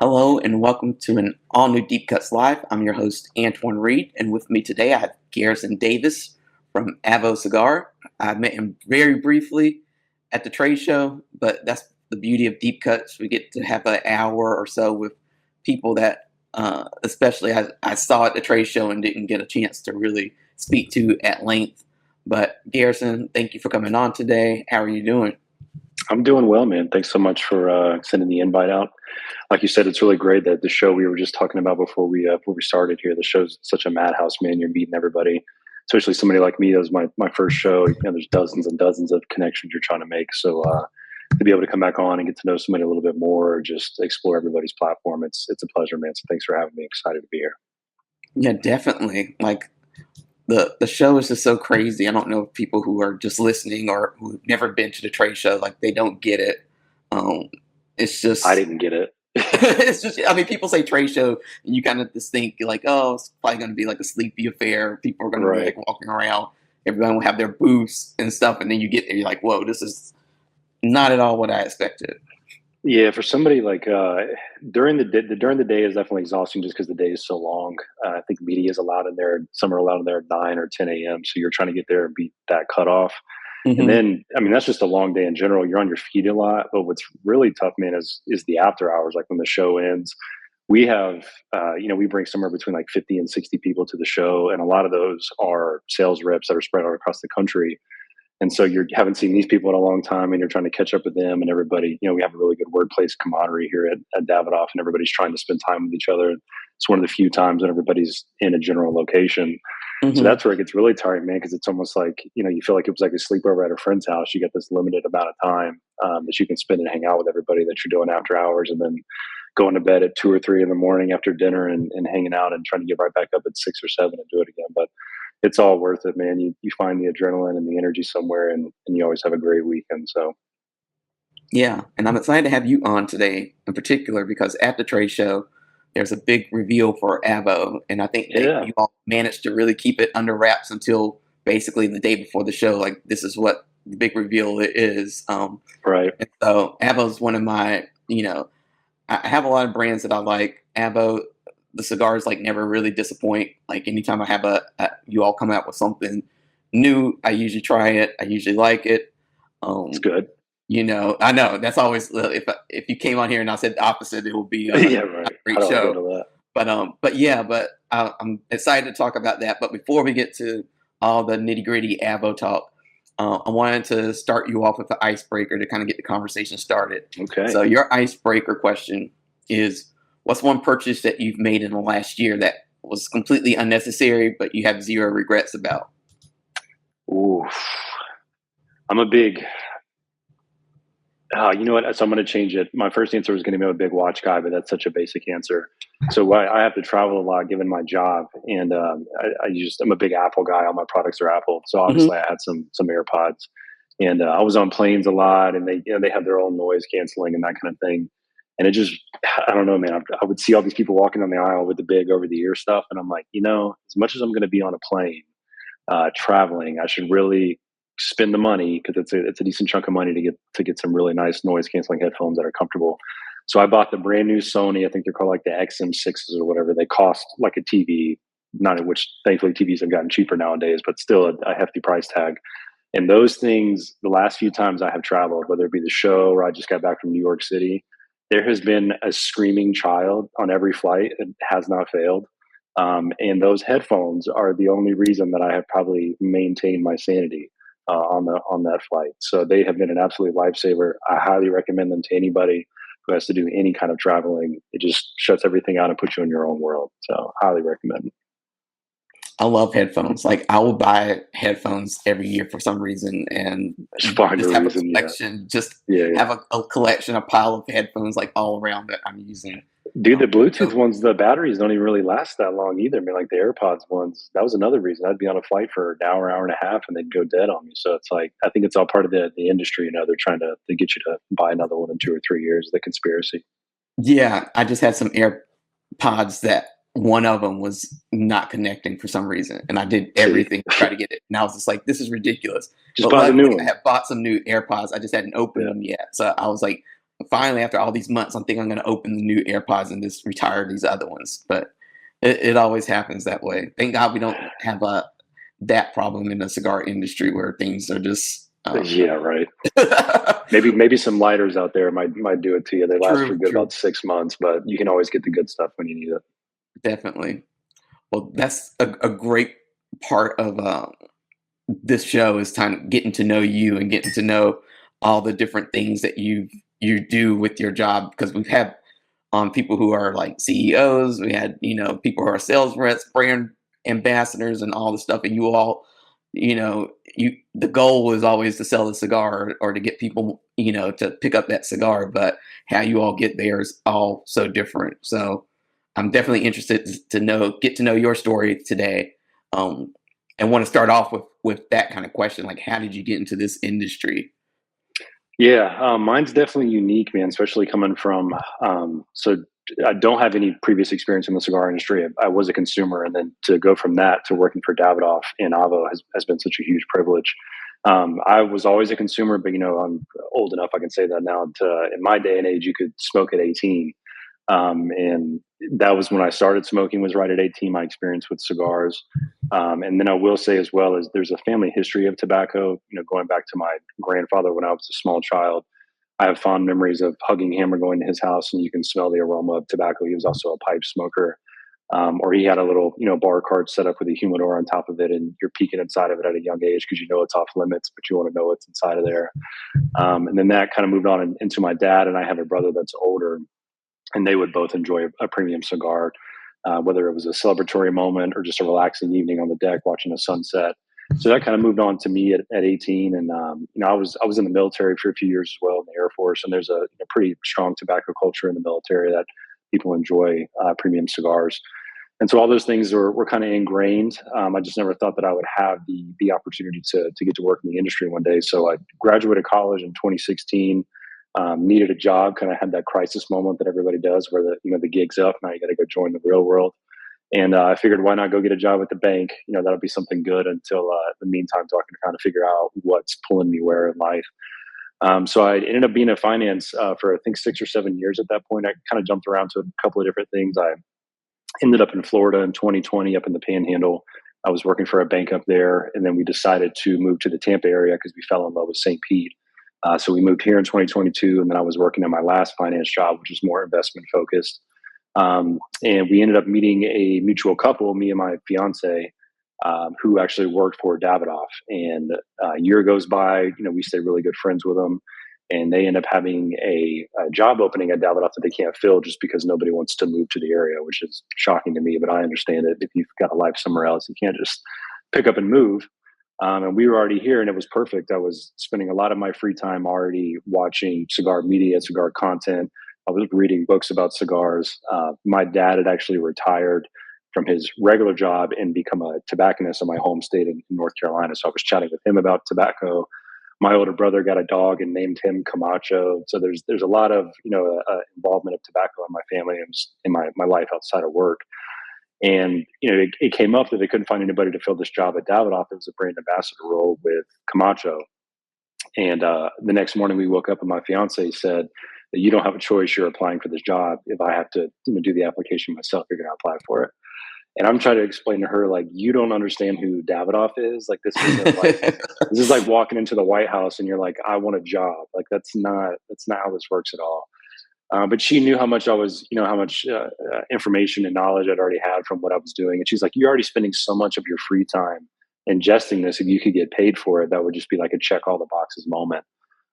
Hello and welcome to an all new Deep Cuts Live. I'm your host, Antoine Reid, and with me today I have Garrison Davis from AVO Cigar. I met him very briefly at the trade show, but that's the beauty of Deep Cuts. We get to have an hour or so with people that, especially I saw at the trade show and didn't get a chance to really speak to at length. But Garrison, thank you for coming on today. How are you doing? I'm doing well, man. Thanks so much for sending the invite out. Like you said, it's really great that the show we were just talking about before we started here. The show's such a madhouse, man. You're meeting everybody, especially somebody like me. That was my first show. There's dozens and dozens of connections you're trying to make. So to be able to come back on and get to know somebody a little bit more, or just explore everybody's platform, it's a pleasure, man. So thanks for having me. Excited to be here. Yeah, definitely. Like the show is just so crazy. I don't know if people who are just listening or who've never been to the trade show, like they don't get it. Um, it's I just didn't get it. it's just I mean people say trade show and you kind of just think like, oh, it's probably gonna be like a sleepy affair. People are gonna be Right. like walking around, everyone will have their booths and stuff, and then you get there, you're like, whoa, this is not at all what I expected. Yeah, for somebody like during the day is definitely exhausting just because the day is so long. I think media is allowed in there. Some are allowed in there at 9 or 10 a.m. So you're trying to get there and beat that cutoff. And Hmm. then, I mean, that's just a long day in general. You're on your feet a lot. But what's really tough, man, is the after hours. Like when the show ends, we have, we bring somewhere between like 50 and 60 people to the show, and a lot of those are sales reps that are spread out across the country. And so you haven't seen these people in a long time, and you're trying to catch up with them. And everybody, we have a really good workplace camaraderie here at Davidoff, and everybody's trying to spend time with each other. It's one of the few times that everybody's in a general location. So Hmm. that's where it gets really tiring, man, because it's almost like, you feel like it was like a sleepover at a friend's house. You get this limited amount of time that you can spend and hang out with everybody that you're doing after hours, and then going to bed at 2 or 3 in the morning after dinner and hanging out and trying to get right back up at 6 or 7 and do it again. But it's all worth it, man. You find the adrenaline and the energy somewhere, and you always have a great weekend. So Yeah, and I'm excited to have you on today in particular because at the trade show, there's a big reveal for Avo, and I think that yeah, you all managed to really keep it under wraps until basically the day before the show. Like this is what the big reveal is. right. And so Avo's one of my, I have a lot of brands that I like. Avo, the cigars like never really disappoint. Like anytime I have you all come out with something new, I usually try it. I usually like it. It's Um, good. I know that's always if you came on here and I said the opposite, it would be Yeah, a right. How great do I show. handle that? But I'm excited to talk about that. But before we get to all the nitty gritty Avo talk, I wanted to start you off with the icebreaker to kind of get the conversation started. Okay. So your icebreaker question is, what's one purchase that you've made in the last year that was completely unnecessary, but you have zero regrets about? Ooh, I'm a big you know what? So I'm going to change it. My first answer was going to be I'm a big watch guy, but that's such a basic answer. So I have to travel a lot given my job, and I'm a big Apple guy. All my products are Apple, so Hmm. obviously I had some AirPods, and I was on planes a lot, and they have their own noise canceling and that kind of thing. And it just I don't know, man. I would see all these people walking down the aisle with the big over the ear stuff, and I'm like, as much as I'm going to be on a plane traveling, I should really spend the money because it's a decent chunk of money to get some really nice noise canceling headphones that are comfortable. So I bought the brand new Sony. I think they're called like the XM6s or whatever. They cost like a TV, not in which thankfully TVs have gotten cheaper nowadays, but still a hefty price tag. And those things, the last few times I have traveled, whether it be the show or I just got back from New York City, there has been a screaming child on every flight. It has not failed. And those headphones are the only reason that I have probably maintained my sanity on that flight. So they have been an absolute lifesaver. I highly recommend them to anybody who has to do any kind of traveling. It just shuts everything out and puts you in your own world. So highly recommend. I love headphones. Like I will buy headphones every year for some reason, and Just find a just have a reason. Yeah, collection. Just yeah, yeah. have a collection, a pile of headphones like all around that I'm using. Dude, the Bluetooth So ones, the batteries don't even really last that long either. I mean, like the AirPods ones, that was another reason. I'd be on a flight for an hour, hour and a half, and they'd go dead on me. So it's like, I think it's all part of the industry. They're trying to get you to buy another one in 2 or 3 years. The conspiracy. yeah, I just had some AirPods that one of them was not connecting for some reason, and I did See, everything to try to get it. And I was just like, "This is ridiculous." just But buy the new luckily, I one. have bought some new AirPods. I just hadn't opened Yeah. them yet, so I was like, finally, after all these months, I'm thinking I'm going to open the new AirPods and just retire these other ones. But it always happens that way. Thank God we don't have that problem in the cigar industry where things are just. Yeah, right. Maybe some lighters out there might do it to you. They last for good about 6 months, but you can always get the good stuff when you need it. Definitely. Well, that's a great part of this show is getting to know you and getting to know all the different things that you do with your job, because we've had people who are like CEOs, we had people who are sales reps, brand ambassadors, and all the stuff, and you all, the goal is always to sell the cigar or to get people to pick up that cigar, but how you all get there is all so different. So I'm definitely interested to get to know your story today, and want to start off with that kind of question, like how did you get into this industry? Yeah, mine's definitely unique, man, especially coming from, so I don't have any previous experience in the cigar industry. I was a consumer, and then to go from that to working for Davidoff and Avo has been such a huge privilege. I was always a consumer, but I'm old enough, I can say that now. In my day and age, you could smoke at 18. And that was when I started smoking, was right at 18, my experience with cigars. And then I will say as well as there's a family history of tobacco, going back to my grandfather when I was a small child. I have fond memories of hugging him or going to his house, and you can smell the aroma of tobacco. He was also a pipe smoker. Or he had a little, bar cart set up with a humidor on top of it, and you're peeking inside of it at a young age because it's off limits, but you want to know what's inside of there. And then that kind of moved on into my dad, and I have a brother that's older, and they would both enjoy a premium cigar, whether it was a celebratory moment or just a relaxing evening on the deck watching a sunset. So that kind of moved on to me at 18, and I was in the military for a few years as well, in the Air Force, and there's a pretty strong tobacco culture in the military that people enjoy premium cigars. And so all those things were kind of ingrained. I just never thought that I would have the opportunity to get to work in the industry one day. So I graduated college in 2016. Needed a job, kind of had that crisis moment that everybody does where the gig's up, now you got to go join the real world. And I figured, why not go get a job at the bank? That'll be something good until the meantime, so I can kind of figure out what's pulling me where in life. So I ended up being in finance for I think 6 or 7 years at that point. I kind of jumped around to a couple of different things. I ended up in Florida in 2020 up in the Panhandle. I was working for a bank up there, and then we decided to move to the Tampa area because we fell in love with St. Pete. So we moved here in 2022, and then I was working on my last finance job, which is more investment focused. And we ended up meeting a mutual couple, me and my fiance, who actually worked for Davidoff. And a year goes by, we stay really good friends with them, and they end up having a job opening at Davidoff that they can't fill just because nobody wants to move to the area, which is shocking to me, but I understand it. If you've got a life somewhere else, you can't just pick up and move. And we were already here, and it was perfect. I was spending a lot of my free time already watching cigar media, cigar content. I was reading books about cigars. My dad had actually retired from his regular job and become a tobacconist in my home state in North Carolina. So I was chatting with him about tobacco. My older brother got a dog and named him Camacho. So there's a lot of involvement of tobacco in my family and in my life outside of work. And it came up that they couldn't find anybody to fill this job at Davidoff. It was a brand ambassador role with Camacho. And the next morning we woke up and my fiance said that you don't have a choice. You're applying for this job. If I have to do the application myself, you're going to apply for it. And I'm trying to explain to her, like, you don't understand who Davidoff is. Like, this is like walking into the White House and you're like, I want a job. Like, that's not how this works at all. But she knew how much how much information and knowledge I'd already had from what I was doing. And she's like, you're already spending so much of your free time ingesting this. If you could get paid for it, that would just be like a check all the boxes moment.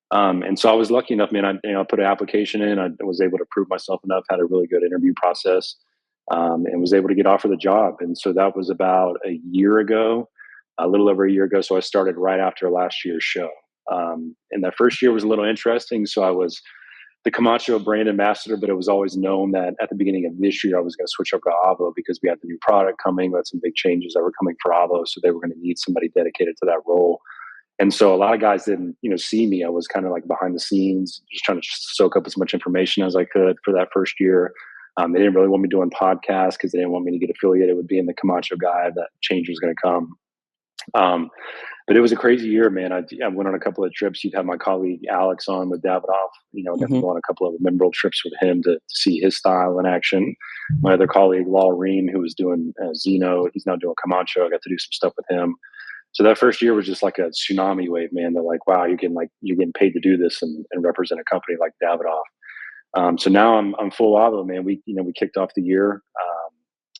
And so I was lucky enough, man. I put an application in. I was able to prove myself enough, had a really good interview process, and was able to get offered the job. And so that was about a year ago, a little over a year ago. So I started right after last year's show. And that first year was a little interesting. So I was the Camacho brand ambassador, but it was always known that at the beginning of this year, I was going to switch over to Avo because we had the new product coming. We had some big changes that were coming for Avo. So they were going to need somebody dedicated to that role. And so a lot of guys didn't, see me. I was kind of like behind the scenes, just trying to soak up as much information as I could for that first year. They didn't really want me doing podcasts because they didn't want me to get affiliated with being the Camacho guy. That change was going to come. Um, but it was a crazy year, man. I went on a couple of trips. You've had my colleague Alex on with Davidoff. Got to Hmm. go on a couple of memorable trips with him to see his style in action. My other colleague, Law Ream, who was doing Zeno, he's now doing Camacho. I got to do some stuff with him. So that first year was just like a tsunami wave, man. They're like, wow, you're getting paid to do this and represent a company like Davidoff. So now I'm full Avo, man. We kicked off the year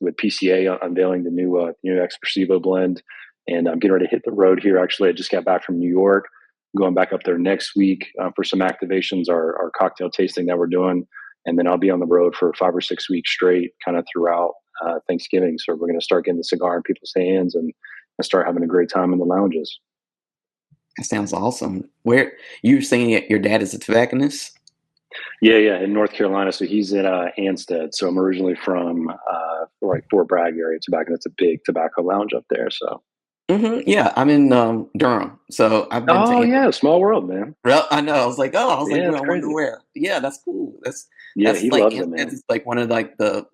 with PCA unveiling the new Expressivo blend, and I'm getting ready to hit the road here. Actually, I just got back from New York. I'm going back up there next week for some activations, our cocktail tasting that we're doing, and then I'll be on the road for 5 or 6 weeks straight, kind of throughout Thanksgiving. So we're going to start getting the cigar in people's hands and start having a great time in the lounges. That sounds awesome. Where you were saying that your dad is a tobacconist? Yeah, in North Carolina. So he's in Ansted. So I'm originally from like Fort Bragg area tobacco. It's a big tobacco lounge up there. So Yeah, I'm in Durham, so I've been to. oh yeah, small world, man. Well, I know. I was like, Yeah, well, it's I wonder crazy. where. Yeah, that's cool. Yeah, he That's like loves it, it's man. it's like one of like the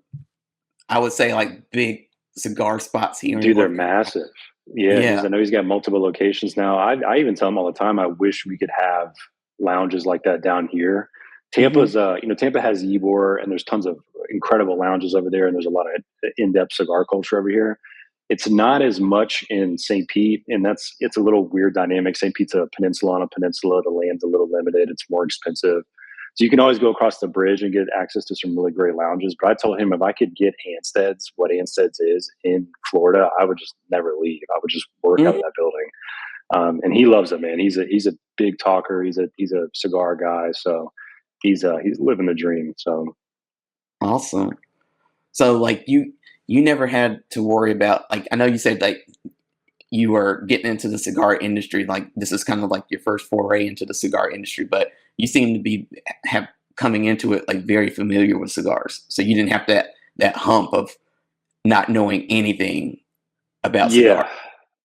I would say like big cigar spots here in Dude, they're North Carolina. massive. Yeah, Yeah. I know he's got multiple locations now. I even tell him all the time, I wish we could have lounges like that down here. Hmm. Tampa has Ybor, and there's tons of incredible lounges over there, and there's a lot of in-depth cigar culture over here. It's not as much in St. Pete, and it's a little weird dynamic. St. Pete's a peninsula on a peninsula. The land's a little limited. It's more expensive. So you can always go across the bridge and get access to some really great lounges. But I told him if I could get Anstead's, what Anstead's is in Florida, I would just never leave. I would just work out of Hmm. that building. And he loves it, man. He's a big talker. He's a cigar guy. So he's living the dream. So Awesome. So like you never had to worry about like I know you said like you were getting into the cigar industry like this is kind of like your first foray into the cigar industry, but you seem to be have coming into it like very familiar with cigars, so you didn't have that hump of not knowing anything about cigars,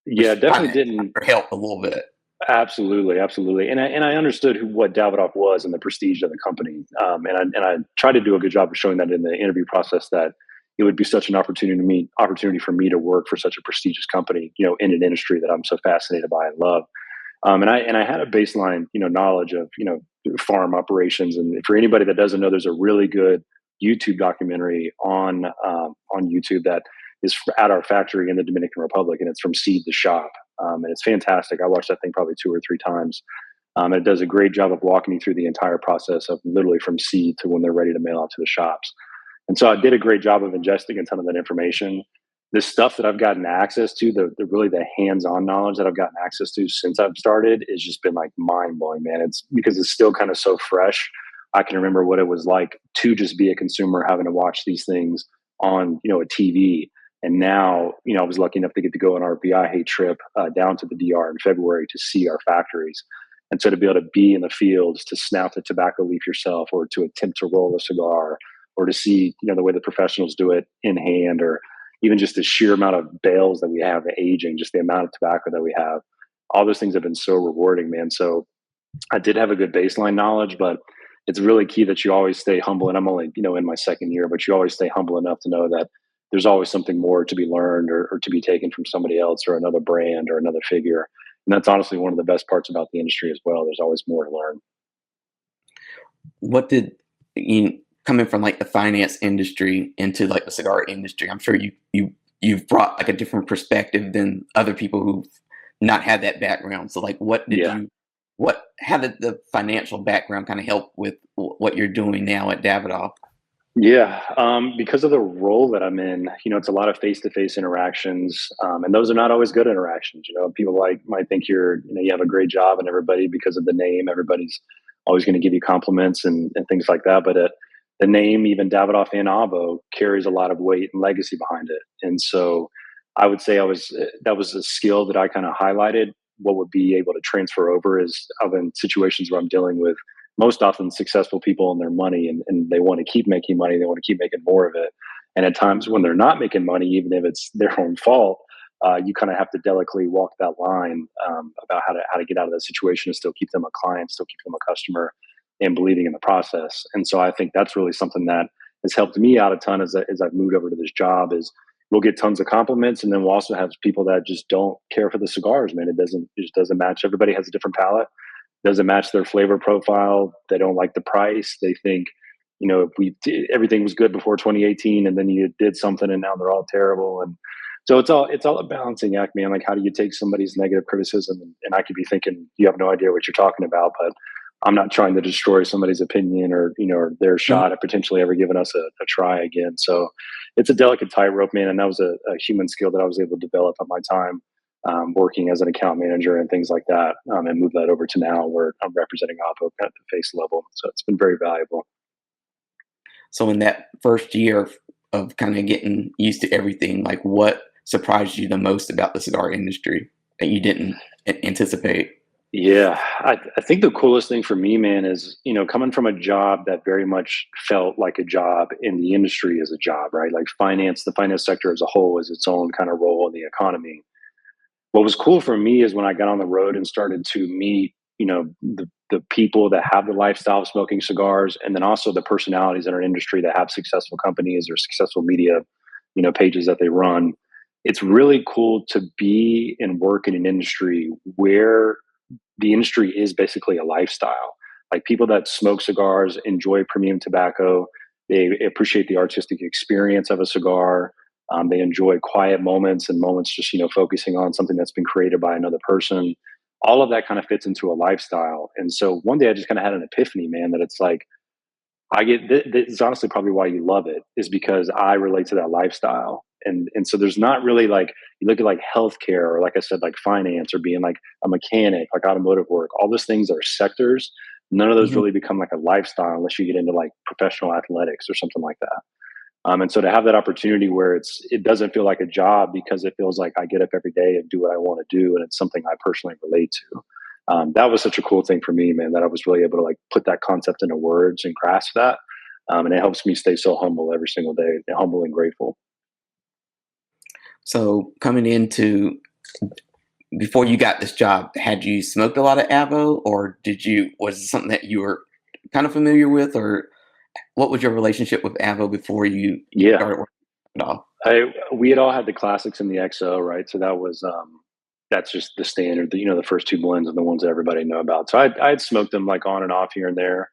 yeah, yeah, which kind definitely didn't. of helped a little bit. Absolutely, absolutely, and I understood what Davidoff was and the prestige of the company, and I tried to do a good job of showing that in the interview process that it would be such an opportunity for me to work for such a prestigious company, in an industry that I'm so fascinated by and love. And I had a baseline, knowledge of farm operations, and for anybody that doesn't know, there's a really good YouTube documentary on YouTube that is at our factory in the Dominican Republic, and it's from seed to shop, and it's fantastic. I watched that thing probably 2 or 3 times. And it does a great job of walking you through the entire process of literally from seed to when they're ready to mail out to the shops. And so I did a great job of ingesting a ton of that information. This stuff that I've gotten access to, the really the hands-on knowledge that I've gotten access to since I've started, has just been like mind blowing, man. It's because it's still kind of so fresh. I can remember what it was like to just be a consumer having to watch these things on, a TV. And now, I was lucky enough to get to go on our VIA trip down to the DR in February to see our factories. And so to be able to be in the fields, to snout the tobacco leaf yourself, or to attempt to roll a cigar, or to see, the way the professionals do it in hand, or even just the sheer amount of bales that we have aging, just the amount of tobacco that we have, all those things have been so rewarding, man. So I did have a good baseline knowledge, but it's really key that you always stay humble. And I'm only, in my second year, but you always stay humble enough to know that there's always something more to be learned, or to be taken from somebody else or another brand or another figure. And that's honestly one of the best parts about the industry as well. There's always more to learn. What did you coming from like the finance industry into like the cigar industry? I'm sure you've brought like a different perspective than other people who've not had that background. So like, Yeah. how did the financial background kind of help with what you're doing now at Davidoff? Yeah, because of the role that I'm in, it's a lot of face-to-face interactions, and those are not always good interactions. People might think you have a great job, and everybody, because of the name, everybody's always going to give you compliments and things like that. But the name, even Davidoff and Avo, carries a lot of weight and legacy behind it. And so, I would say that was a skill that I kind of highlighted. What would be able to transfer over is of in situations where I'm dealing with most often successful people and their money, and they want to keep making money, they want to keep making more of it, and at times when they're not making money, even if it's their own fault, you kind of have to delicately walk that line, about how to get out of that situation and still keep them a client, still keep them a customer, and believing in the process. And so I think that's really something that has helped me out a ton as I've moved over to this job, is we'll get tons of compliments, and then we'll also have people that just don't care for the cigars, man. It just doesn't match. Everybody has a different palate. Doesn't match their flavor profile. They don't like the price. They think, if everything was good before 2018, and then you did something, and now they're all terrible. And so it's all a balancing act, man. Like, how do you take somebody's negative criticism? And I could be thinking you have no idea what you're talking about, but I'm not trying to destroy somebody's opinion or or their shot at potentially ever giving us a try again. So it's a delicate tightrope, man. And that was a human skill that I was able to develop at my time, working as an account manager and things like that, and move that over to now where I'm representing Avo at the face level. So it's been very valuable. So in that first year of kind of getting used to everything, like what surprised you the most about the cigar industry that you didn't anticipate? Yeah, I think the coolest thing for me, man, is, coming from a job that very much felt like a job in the industry as a job, right? Like the finance sector as a whole is its own kind of role in the economy. What was cool for me is when I got on the road and started to meet, the people that have the lifestyle of smoking cigars, and then also the personalities in our industry that have successful companies or successful media, pages that they run. It's really cool to be and work in an industry where the industry is basically a lifestyle. Like, people that smoke cigars enjoy premium tobacco. They appreciate the artistic experience of a cigar. They enjoy quiet moments and moments just, focusing on something that's been created by another person. All of that kind of fits into a lifestyle. And so one day I just kind of had an epiphany, man, that it's like, this is honestly probably why you love it, is because I relate to that lifestyle. And so there's not really, like, you look at like healthcare, or like I said, like finance, or being like a mechanic, like automotive work, all those things are sectors. None of those Hmm. really become like a lifestyle unless you get into like professional athletics or something like that. And so to have that opportunity where it doesn't feel like a job, because it feels like I get up every day and do what I want to do, and it's something I personally relate to. That was such a cool thing for me, man, that I was really able to like put that concept into words and grasp that. And it helps me stay so humble every single day, humble and grateful. So coming into before you got this job, had you smoked a lot of Avo, or was it something that you were kind of familiar with, or what was your relationship with Avo before you Yeah, started working at all? we had all had the classics in the XO, right? So that's just the standard. The first two blends are the ones that everybody know about. So I'd smoked them like on and off here and there.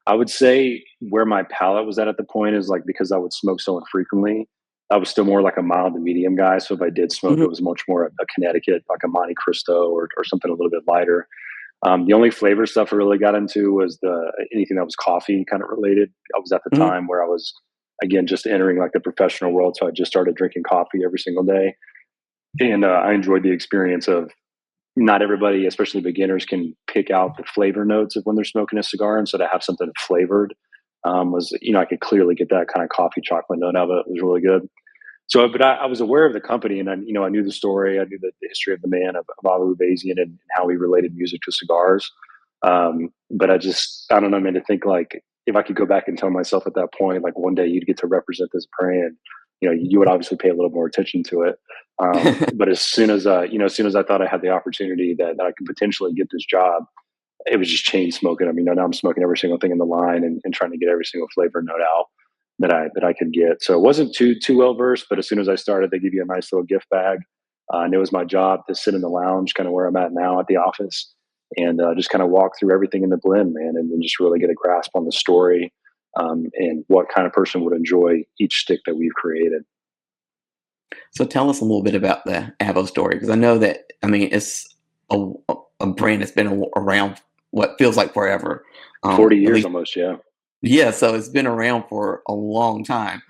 I would say where my palate was at the point is, like, because I would smoke so infrequently, I was still more like a mild to medium guy. So if I did smoke, it Hmm. was much more a Connecticut, like a Monte Cristo, or something a little bit lighter. The only flavor stuff I really got into was anything that was coffee kind of related. I was at the Hmm. time where I was, again, just entering like the professional world, so I just started drinking coffee every single day, and I enjoyed the experience of, not everybody, especially beginners, can pick out the flavor notes of when they're smoking a cigar, and so to have something flavored, was, I could clearly get that kind of coffee chocolate note out of it. It was really good. So, but I was aware of the company, and I knew the story. I knew the history of the man, of Avo Uvezian, and how he related music to cigars. But I don't know, man, to think like, if I could go back and tell myself at that point, like, one day you'd get to represent this brand, you would obviously pay a little more attention to it. But as soon as I thought I had the opportunity that I could potentially get this job, it was just chain smoking. I mean, now I'm smoking every single thing in the line, and trying to get every single flavor note out that I could get. So it wasn't too well versed, but as soon as I started, they give you a nice little gift bag. And it was my job to sit in the lounge, kind of where I'm at now at the office, and just kind of walk through everything in the blend, man, and just really get a grasp on the story, and what kind of person would enjoy each stick that we've created. So tell us a little bit about the Avo story, because I know that, I mean, it's a, a brand that's been around what feels like forever. 40 At years least, almost, yeah. yeah. So it's been around for a long time.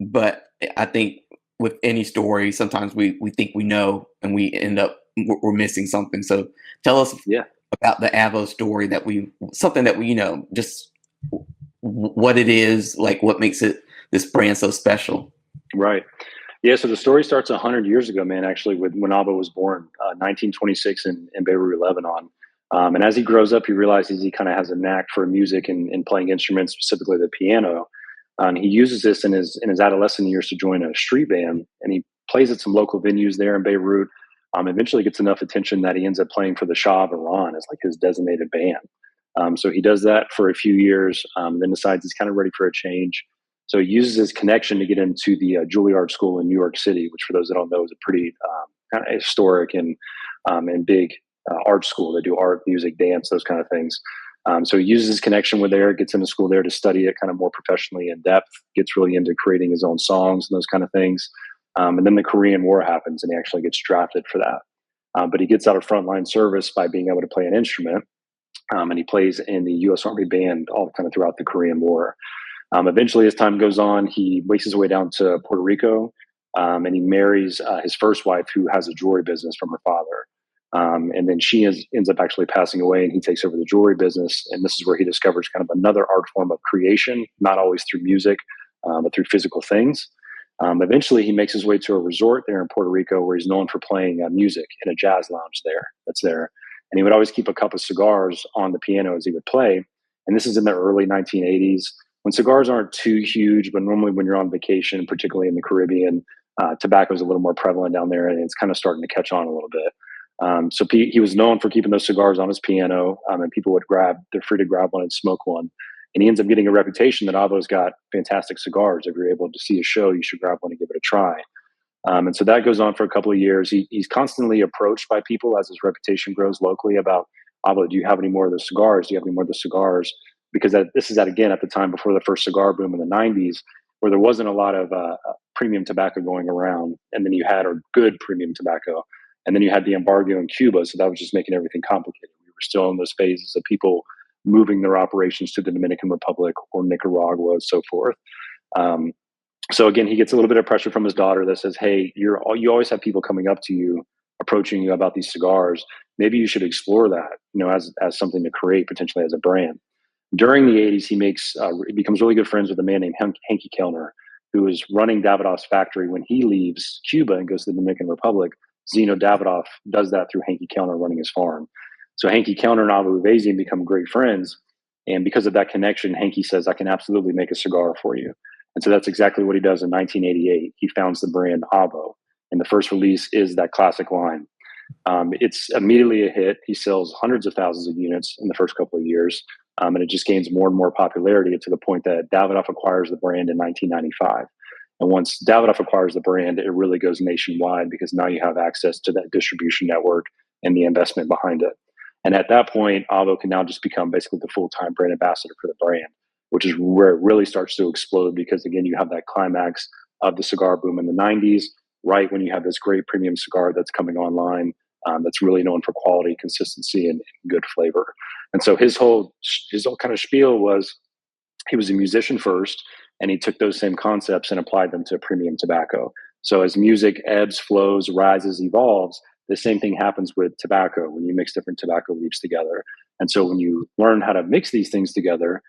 But I think with any story, sometimes we think we know, and we end up we're missing something. So tell us Yeah. about the Avo story, something that we just what it is, like what makes it this brand so special. Right. Yeah, so the story starts 100 years ago, man, actually, with when Abba was born, 1926 in Beirut, Lebanon. And as he grows up, he realizes he kind of has a knack for music and playing instruments, specifically the piano. And he uses this in his adolescent years to join a street band, and he plays at some local venues there in Beirut. Eventually gets enough attention that he ends up playing for the Shah of Iran as like his designated band. So he does that for a few years, then decides he's kind of ready for a change. So he uses his connection to get into the Juilliard School in New York City, which for those that don't know is a pretty kind of historic and big art school. They do art, music, dance, those kind of things. So he uses his connection with there, gets into school there to study it kind of more professionally in depth, gets really into creating his own songs and those kind of things. And then the Korean War happens and he actually gets drafted for that. But he gets out of frontline service by being able to play an instrument. And he plays in the U.S. Army Band all kind of throughout the Korean War. Eventually, as time goes on, he makes his way down to Puerto Rico, and he marries his first wife, who has a jewelry business from her father. And then ends up actually passing away, and he takes over the jewelry business. And this is where he discovers kind of another art form of creation, not always through music, but through physical things. Eventually, he makes his way to a resort there in Puerto Rico where he's known for playing music in a jazz lounge that's there. And he would always keep a couple of cigars on the piano as he would play. And this is in the early 1980s when cigars aren't too huge, but normally when you're on vacation, particularly in the Caribbean, tobacco is a little more prevalent down there, and it's kind of starting to catch on a little bit. So he was known for keeping those cigars on his piano, and people they're free to grab one and smoke one. And he ends up getting a reputation that Avo's got fantastic cigars. If you're able to see a show, you should grab one and give it a try. And so that goes on for a couple of years. He's constantly approached by people as his reputation grows locally about, Avo, do you have any more of those cigars? Do you have any more of those cigars? Because this is again at the time before the first cigar boom in the 90s, where there wasn't a lot of premium tobacco going around. And then you had good premium tobacco. And then you had the embargo in Cuba. So that was just making everything complicated. We were still in those phases of people moving their operations to the Dominican Republic or Nicaragua and so forth. So again, he gets a little bit of pressure from his daughter that says, hey, you always have people coming up to you, approaching you about these cigars. Maybe you should explore that, as something to create potentially as a brand. During the 80s, he becomes really good friends with a man named Henke Kellner, who is running Davidoff's factory. When he leaves Cuba and goes to the Dominican Republic, Zeno Davidoff does that through Henke Kellner running his farm. So Henke Kellner and Avo Uvezian become great friends. And because of that connection, Henke says, I can absolutely make a cigar for you. And so that's exactly what he does in 1988. He founds the brand Avo. And the first release is that classic line. It's immediately a hit. He sells hundreds of thousands of units in the first couple of years. And it just gains more and more popularity to the point that Davidoff acquires the brand in 1995. And once Davidoff acquires the brand, it really goes nationwide because now you have access to that distribution network and the investment behind it. And at that point, Avo can now just become basically the full-time brand ambassador for the brand, which is where it really starts to explode because, again, you have that climax of the cigar boom in the 90s, right when you have this great premium cigar that's coming online that's really known for quality, consistency, and good flavor. And so his whole kind of spiel was he was a musician first, and he took those same concepts and applied them to premium tobacco. So as music ebbs, flows, rises, evolves, the same thing happens with tobacco when you mix different tobacco leaves together. And so when you learn how to mix these things together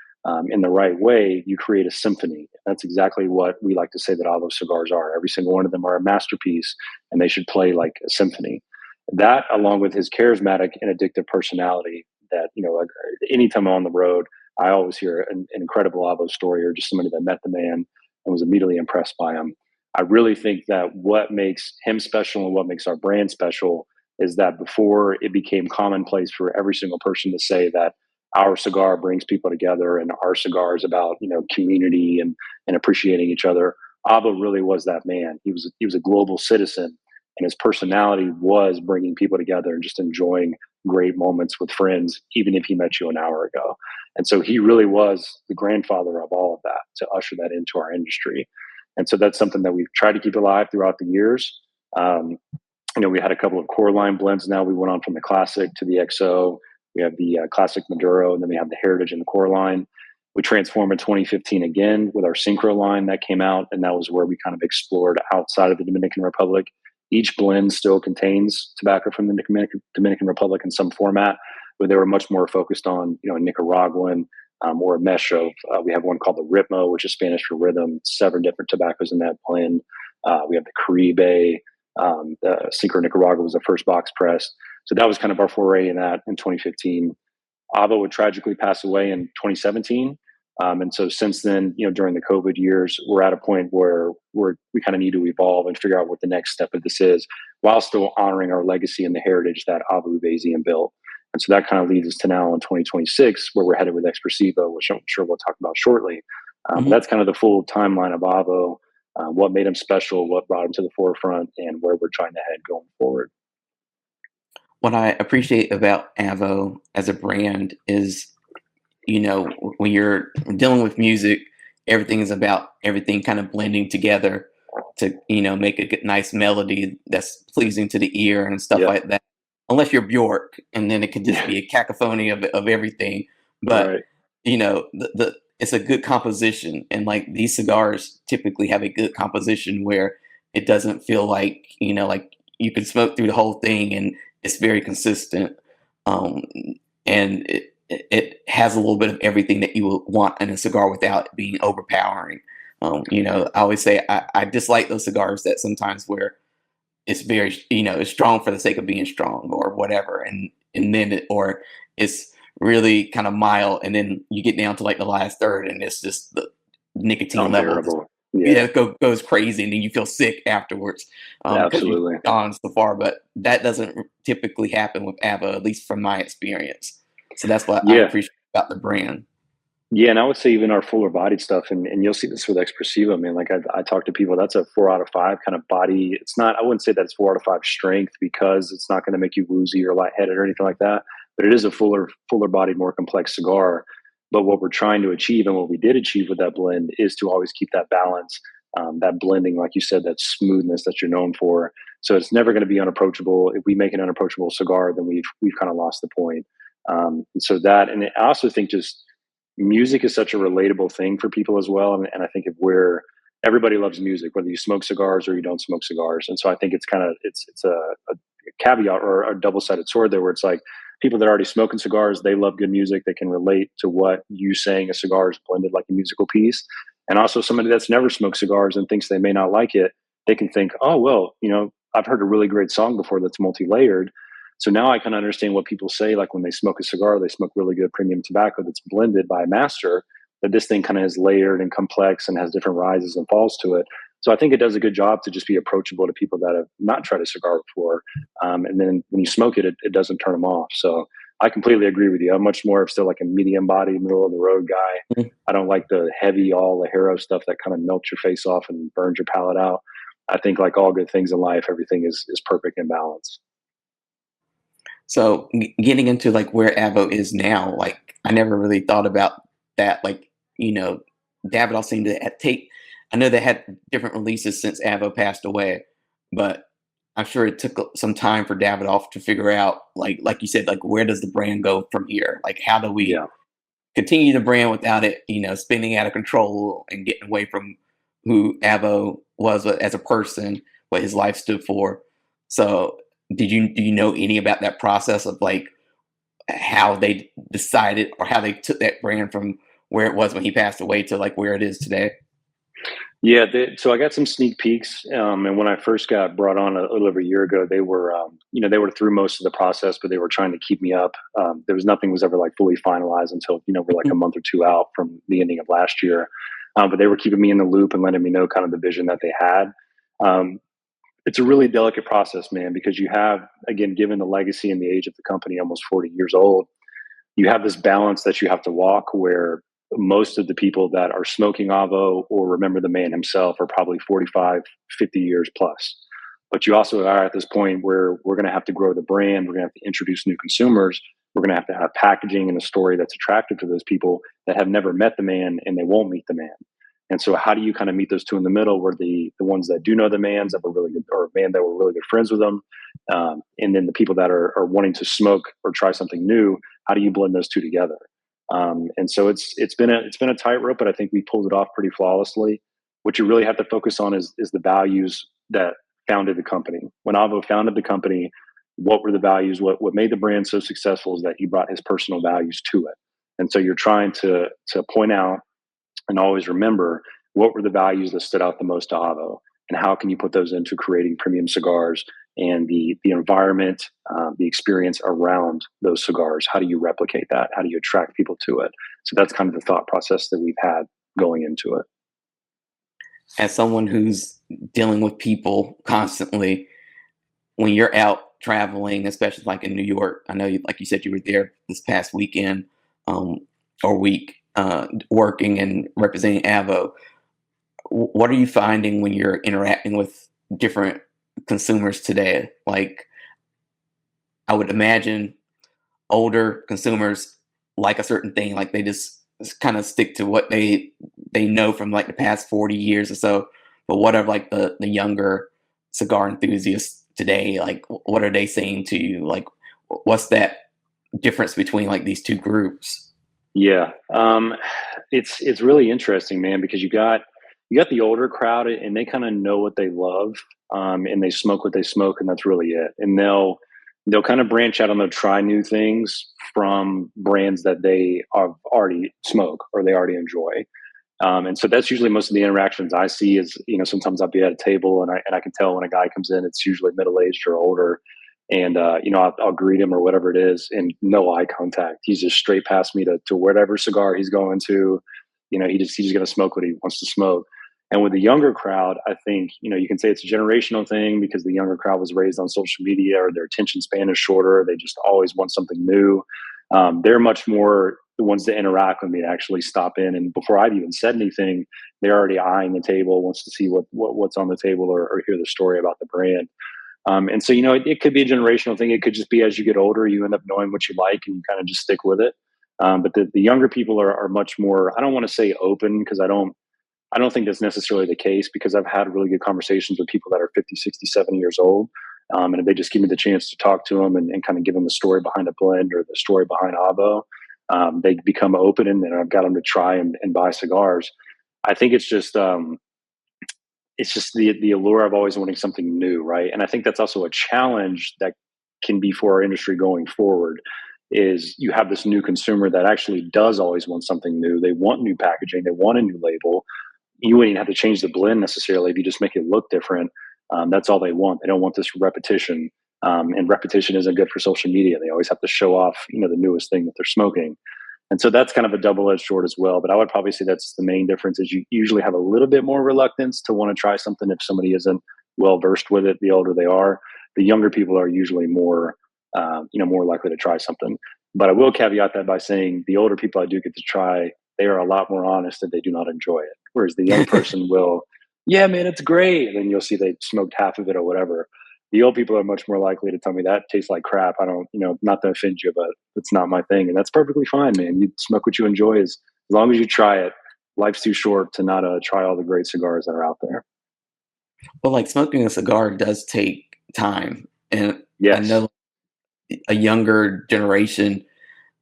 in the right way, you create a symphony. That's exactly what we like to say that Avo cigars are. Every single one of them are a masterpiece, and they should play like a symphony. That, along with his charismatic and addictive personality, that anytime I'm on the road, I always hear an incredible Avo story or just somebody that met the man and was immediately impressed by him. I really think that what makes him special and what makes our brand special is that before it became commonplace for every single person to say that our cigar brings people together and our cigar is about community and appreciating each other, Avo really was that man. He was a global citizen, and his personality was bringing people together and just enjoying great moments with friends, even if he met you an hour ago. And so he really was the grandfather of all of that to usher that into our industry. And so that's something that we've tried to keep alive throughout the years. We had a couple of core line blends now. We went on from the Classic to the XO. We have the Classic Maduro, and then we have the Heritage and the core line. We transformed in 2015 again with our Synchro line that came out, and that was where we kind of explored outside of the Dominican Republic. Each blend still contains tobacco from the Dominican Republic in some format, but they were much more focused on, Nicaraguan or a mesh of, we have one called the Ritmo, which is Spanish for rhythm, 7 different tobaccos in that blend. We have the Caribe, the Synchro Nicaragua was the first box press. So that was kind of our foray in that in 2015. Avo would tragically pass away in 2017. And so since then, during the COVID years, we're at a point where we kind of need to evolve and figure out what the next step of this is while still honoring our legacy and the heritage that Avo Uvezian built. And so that kind of leads us to now in 2026, where we're headed with Expressivo, which I'm sure we'll talk about shortly. Mhm. That's kind of the full timeline of Avo, what made him special, what brought him to the forefront, and where we're trying to head going forward. What I appreciate about Avo as a brand is, when you're dealing with music, everything is about everything kind of blending together to, make a nice melody that's pleasing to the ear and stuff Yep. like that. Unless you're Bjork, and then it could just Yeah. be a cacophony of everything. But, Right. the it's a good composition. And like these cigars typically have a good composition where it doesn't feel like you can smoke through the whole thing and it's very consistent. Um, and it has a little bit of everything that you would want in a cigar without it being overpowering. I always say I dislike those cigars that sometimes where it's very, it's strong for the sake of being strong or whatever, and then or it's really kind of mild, and then you get down to like the last third, and it's just the nicotine level just Unbearable. Yeah. yeah goes crazy, and then you feel sick afterwards because you've Absolutely. gone so far. But that doesn't typically happen with AVA, at least from my experience. So that's what I Yeah. appreciate about the brand. Yeah, and I would say even our fuller bodied stuff, and you'll see this with Expressiva, man. Like I talk to people, that's a 4 out of 5 kind of body. It's not, I wouldn't say that's 4 out of 5 strength because it's not going to make you woozy or lightheaded or anything like that. But it is a fuller bodied, more complex cigar. But what we're trying to achieve and what we did achieve with that blend is to always keep that balance, that blending, like you said, that smoothness that you're known for. So it's never going to be unapproachable. If we make an unapproachable cigar, then we've kind of lost the point. And so that, and I also think just music is such a relatable thing for people as well. And I think if we're everybody loves music, whether you smoke cigars or you don't smoke cigars. And so I think it's kind of it's a caveat or a double sided sword there, where it's like people that are already smoking cigars, they love good music, they can relate to what you saying a cigar is blended like a musical piece. And also somebody that's never smoked cigars and thinks they may not like it, they can think, oh well, I've heard a really great song before that's multi layered. So now I can understand what people say, like when they smoke a cigar, they smoke really good premium tobacco that's blended by a master, but this thing kind of is layered and complex and has different rises and falls to it. So I think it does a good job to just be approachable to people that have not tried a cigar before. And then when you smoke it, it doesn't turn them off. So I completely agree with you. I'm much more of still like a medium body, middle of the road guy. Mhm. I don't like the heavy, all the hero stuff that kind of melts your face off and burns your palate out. I think like all good things in life, everything is perfect in balance. So getting into like where Avo is now, like I never really thought about that. Like, Davidoff seemed to take. I know they had different releases since Avo passed away, but I'm sure it took some time for Davidoff to figure out, like you said, like where does the brand go from here? Like how do we Yeah. continue the brand without it, spinning out of control and getting away from who Avo was as a person, what his life stood for. So, do you know any about that process of like how they decided or how they took that brand from where it was when he passed away to like where it is today? Yeah, so I got some sneak peeks, and when I first got brought on a little over a year ago, they were through most of the process, but they were trying to keep me up. Nothing was ever like fully finalized until we're like a month or two out from the ending of last year. But they were keeping me in the loop and letting me know kind of the vision that they had. Um, it's a really delicate process, man, because you have, again, given the legacy and the age of the company, almost 40 years old, you have this balance that you have to walk where most of the people that are smoking Avo or remember the man himself are probably 45, 50 years plus. But you also are at this point where we're going to have to grow the brand. We're going to have to introduce new consumers. We're going to have packaging and a story that's attractive to those people that have never met the man and they won't meet the man. And so, how do you kind of meet those two in the middle, where the ones that do know the man's that were really good, or man that were really good friends with them, and then the people that are wanting to smoke or try something new? How do you blend those two together? And so it's been a tightrope, but I think we pulled it off pretty flawlessly. What you really have to focus on is the values that founded the company. When Avo founded the company, what were the values? What made the brand so successful is that he brought his personal values to it. And so you're trying to point out and always remember what were the values that stood out the most to Avo, and how can you put those into creating premium cigars and the environment, the experience around those cigars. How do you replicate that? How do you attract people to it? So that's kind of the thought process that we've had going into it. As someone who's dealing with people constantly, when you're out traveling, especially like in New York, I know, like you said, you were there this past weekend, or week. working and representing AVO. What are you finding when you're interacting with different consumers today? Like, I would imagine older consumers like a certain thing, like they just kind of stick to what they know from like the past 40 years or so. But what are like the younger cigar enthusiasts today? Like, what are they saying to you? Like, what's that difference between like these two groups? Yeah, it's really interesting, man, because you got the older crowd, and they kind of know what they love, and they smoke what they smoke, and that's really it. And they'll kind of branch out and they'll try new things from brands that they are already smoke or they already enjoy. And so that's usually most of the interactions I see is, sometimes I'll be at a table and I can tell when a guy comes in, it's usually middle aged or older. And, I'll greet him or whatever it is and no eye contact. He's just straight past me to whatever cigar he's going to. He's just going to smoke what he wants to smoke. And with the younger crowd, I think, you can say it's a generational thing because the younger crowd was raised on social media or their attention span is shorter. They just always want something new. They're much more the ones that interact with me to actually stop in. And before I've even said anything, they're already eyeing the table, wants to see what's on the table or hear the story about the brand. And so, it could be a generational thing. It could just be as you get older, you end up knowing what you like and you kind of just stick with it. But the younger people are much more, I don't want to say open because I don't think that's necessarily the case because I've had really good conversations with people that are 50, 60, 70 years old. And if they just give me the chance to talk to them and kind of give them the story behind a blend or the story behind Avo, they become open and I've got them to try and buy cigars. I think it's just the allure of always wanting something new, right? And I think that's also a challenge that can be for our industry going forward is you have this new consumer that actually does always want something new. They want new packaging, they want a new label. You wouldn't even have to change the blend necessarily if you just make it look different. That's all they want. They don't want this repetition, and repetition isn't good for social media. They always have to show off, the newest thing that they're smoking. And so that's kind of a double-edged sword as well. But I would probably say that's the main difference is you usually have a little bit more reluctance to want to try something if somebody isn't well versed with it. The older they are, the younger people are usually more likely to try something. But I will caveat that by saying the older people I do get to try, they are a lot more honest that they do not enjoy it. Whereas the young person will, yeah, man, it's great. And then you'll see they smoked half of it or whatever. The old people are much more likely to tell me that tastes like crap. I don't, not to offend you, but it's not my thing. And that's perfectly fine, man. You smoke what you enjoy as long as you try it. Life's too short to not try all the great cigars that are out there. Well, like smoking a cigar does take time, and I Yes. know a younger generation,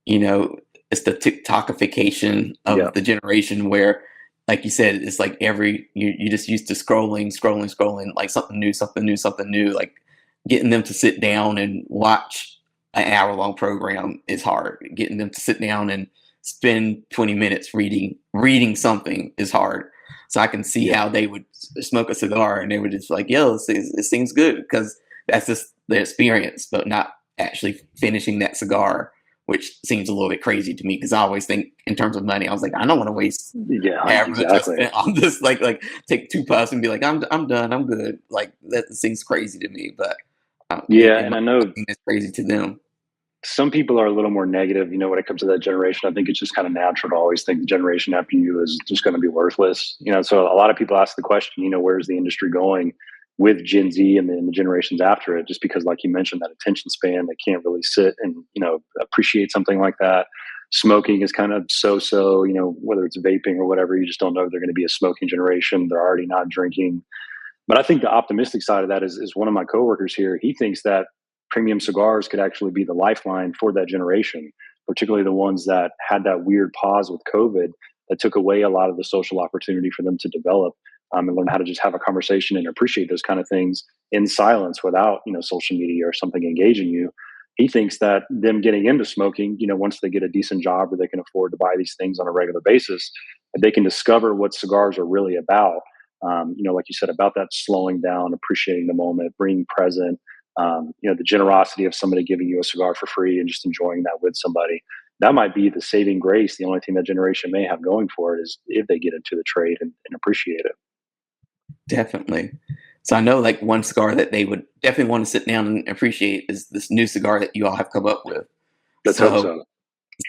you know, it's the TikTokification Yeah. of the generation where, like you said, it's like you just used to scrolling, like something new, something new, something new. Like getting them to sit down and watch an hour-long program is hard. Getting them to sit down and spend 20 minutes reading something is hard. So I can see Yeah. how they would smoke a cigar and they were just like, "Yo, it seems good," because that's just the experience, but not actually finishing that cigar, which seems a little bit crazy to me because I always think in terms of money. I was like, I don't want to waste Yeah. however much I Exactly. spent on this. Like take 2 puffs and be like, I'm done, I'm good. Like that seems crazy to me, but Yeah. it And might I know seem as crazy to them. some people are a little more negative, when it comes to that generation. I think it's just kind of natural to always think the generation after you is just going to be worthless. So a lot of people ask the question, where's the industry going with Gen Z and then the generations after it? Just because, like you mentioned, that attention span, they can't really sit and, appreciate something like that. Smoking is kind of so, whether it's vaping or whatever, you just don't know if they're going to be a smoking generation. They're already not drinking. But I think the optimistic side of that is one of my coworkers here. He thinks that premium cigars could actually be the lifeline for that generation, particularly the ones that had that weird pause with COVID that took away a lot of the social opportunity for them to develop, and learn how to just have a conversation and appreciate those kind of things in silence without, social media or something engaging you. He thinks that them getting into smoking, once they get a decent job or they can afford to buy these things on a regular basis, they can discover what cigars are really about, like you said, about that slowing down, appreciating the moment, being present, the generosity of somebody giving you a cigar for free and just enjoying that with somebody. That might be the saving grace. The only thing that generation may have going for it is if they get into the trade and appreciate it. Definitely. So I know like one cigar that they would definitely want to sit down and appreciate is this new cigar that you all have come up with. Let's hope So so.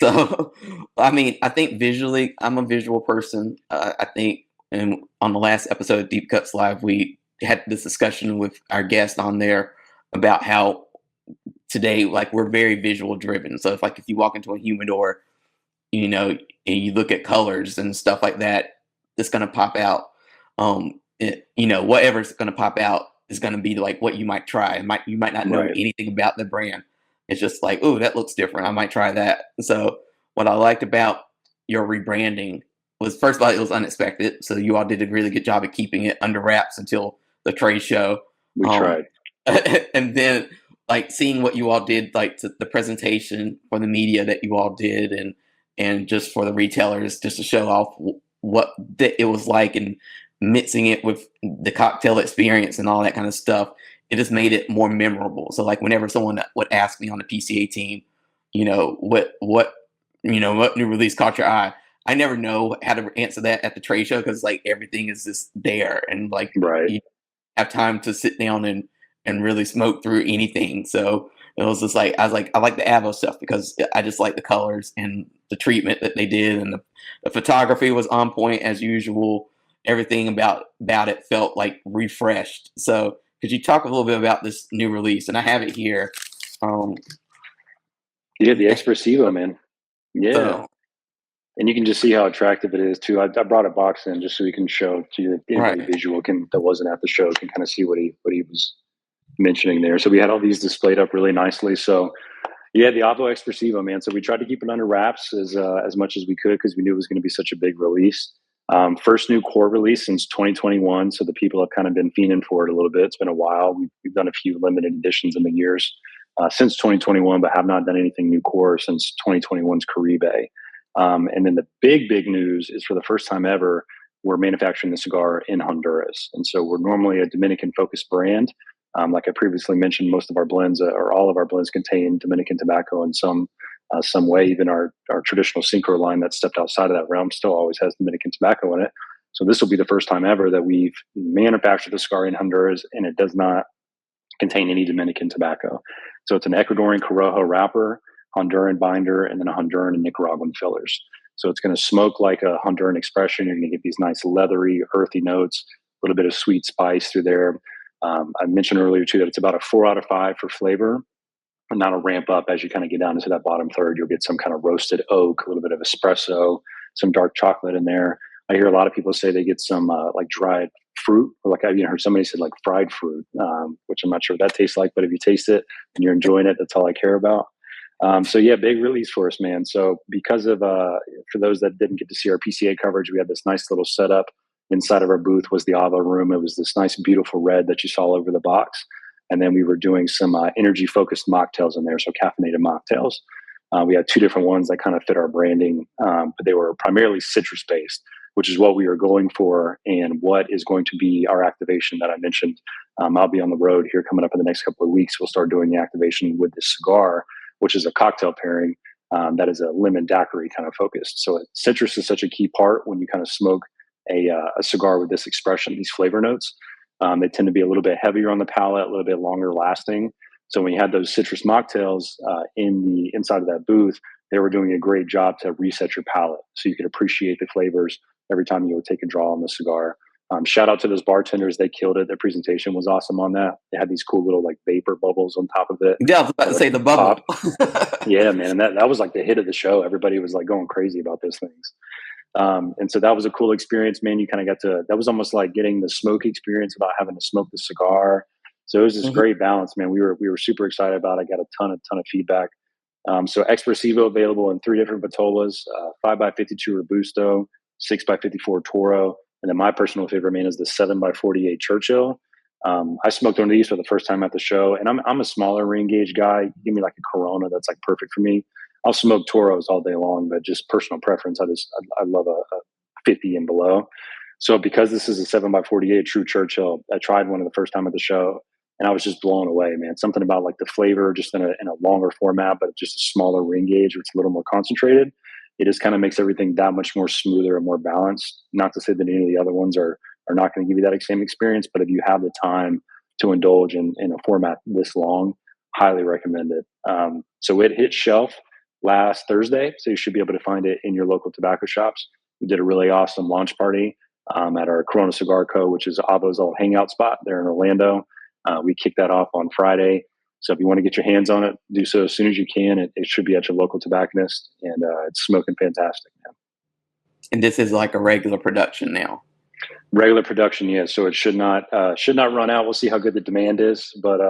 So, I mean, I think visually, I'm a visual person. I think, and on the last episode of Deep Cuts Live, we had this discussion with our guest on there about how today, like, we're very visual driven. So, if you walk into a humidor, and you look at colors and stuff like that, it's gonna pop out. Whatever's gonna pop out is gonna be like what you might try. You might not know Right. anything about the brand. It's just like, oh, that looks different. I might try that. So what I liked about your rebranding was, first of all, it was unexpected. So you all did a really good job of keeping it under wraps until the trade show. We Um, tried. and then like seeing what you all did, like to the presentation for the media that you all did, and just for the retailers, just to show off what it was like, and mixing it with the cocktail experience and all that kind of stuff. It just made it more memorable. So like whenever someone would ask me on the PCA team, what new release caught your eye, I never know how to answer that at the trade show, because like everything is just there, and like Right. you have time to sit down and really smoke through anything. So it was just like, I was like, I like the Avo stuff because I just like the colors and the treatment that they did, and the photography was on point as usual. Everything about it felt like refreshed. So could you talk a little bit about this new release? And I have it here. Um, Yeah, the Expressivo, man. Yeah. so And you can just see how attractive it is too. I brought a box in just so we can show to anybody right, visual can that wasn't at the show can kind of see what he was mentioning there. So we had all these displayed up really nicely. So yeah, the Avo Expressivo, man. So we tried to keep it under wraps as much as we could because we knew it was going to be such a big release. First new core release since 2021. So the people have kind of been fiending for it a little bit. It's been a while. We've done a few limited editions in the years since 2021, but have not done anything new core since 2021's Caribe. And then the big news is, for the first time ever, we're manufacturing the cigar in Honduras. And so we're normally a Dominican focused brand. Like I previously mentioned, most of our blends or all of our blends contain Dominican tobacco in some way. Even our traditional Syncro line that stepped outside of that realm still always has Dominican tobacco in it. So this will be the first time ever that we've manufactured the cigar in Honduras, and it does not contain any Dominican tobacco. So it's an Ecuadorian Corojo wrapper, Honduran binder, and then a Honduran and Nicaraguan fillers. So it's going to smoke like a Honduran expression. You're going to get these nice leathery, earthy notes, a little bit of sweet spice through there. I mentioned earlier too that it's about a 4 out of 5 for flavor, and that'll ramp up as you kind of get down into that bottom third. You'll get some kind of roasted oak, a little bit of espresso, some dark chocolate in there. I hear a lot of people say they get some like dried fruit, or like I heard somebody said like fried fruit, which I'm not sure what that tastes like, but if you taste it and you're enjoying it, that's all I care about. So yeah, big release for us, man. So because of for those that didn't get to see our PCA coverage, we had this nice little setup inside of our booth was the Avo room. It was this nice, beautiful red that you saw all over the box, and then we were doing some energy focused mocktails in there, so caffeinated mocktails. We had two different ones that kind of fit our branding, but they were primarily citrus based, which is what we were going for and what is going to be our activation that I mentioned. I'll be on the road here coming up in the next couple of weeks. We'll start doing the activation with this cigar, which is a cocktail pairing that is a lemon daiquiri kind of focused. So citrus is such a key part when you kind of smoke a cigar with this expression, these flavor notes. They tend to be a little bit heavier on the palate, a little bit longer lasting. So when you had those citrus mocktails in the inside of that booth, they were doing a great job to reset your palate, so you could appreciate the flavors every time you would take a draw on the cigar. Shout out to those bartenders; they killed it. Their presentation was awesome on that. They had these cool little like vapor bubbles on top of it. yeah, I was about to Like say the bubble. pop. Yeah, man, and that was like the hit of the show. Everybody was like going crazy about those things. And so that was a cool experience, man. You kind of got to, that was almost like getting the smoke experience without having to smoke the cigar. So it was this Mhm. great balance, man. We were super excited about it. I got a ton of feedback. So Expressivo available in 3 different Patolas, 5x52 Robusto, 6x54 Toro. And then my personal favorite, man, is the 7x48 Churchill. I smoked one of these for the first time at the show, and I'm a smaller ring gauge guy. Give me like a Corona, that's like perfect for me. I'll smoke Toros all day long, but just personal preference. I love a 50 and below. So because this is a 7x48 true Churchill, I tried one of the first time at the show, and I was just blown away, man. Something about like the flavor, just in a longer format, but just a smaller ring gauge, it's a little more concentrated. It just kind of makes everything that much more smoother and more balanced. Not to say that any of the other ones are not going to give you that same experience, but if you have the time to indulge in a format this long, highly recommend it. So it hit shelf last Thursday. So you should be able to find it in your local tobacco shops. We did a really awesome launch party at our Corona Cigar Co., which is Avo's old hangout spot there in Orlando. We kicked that off on Friday. So if you want to get your hands on it, do so as soon as you can. It should be at your local tobacconist, and it's smoking fantastic now. And this is like a regular production now. Regular production, yeah. So it should not run out. We'll see how good the demand is, but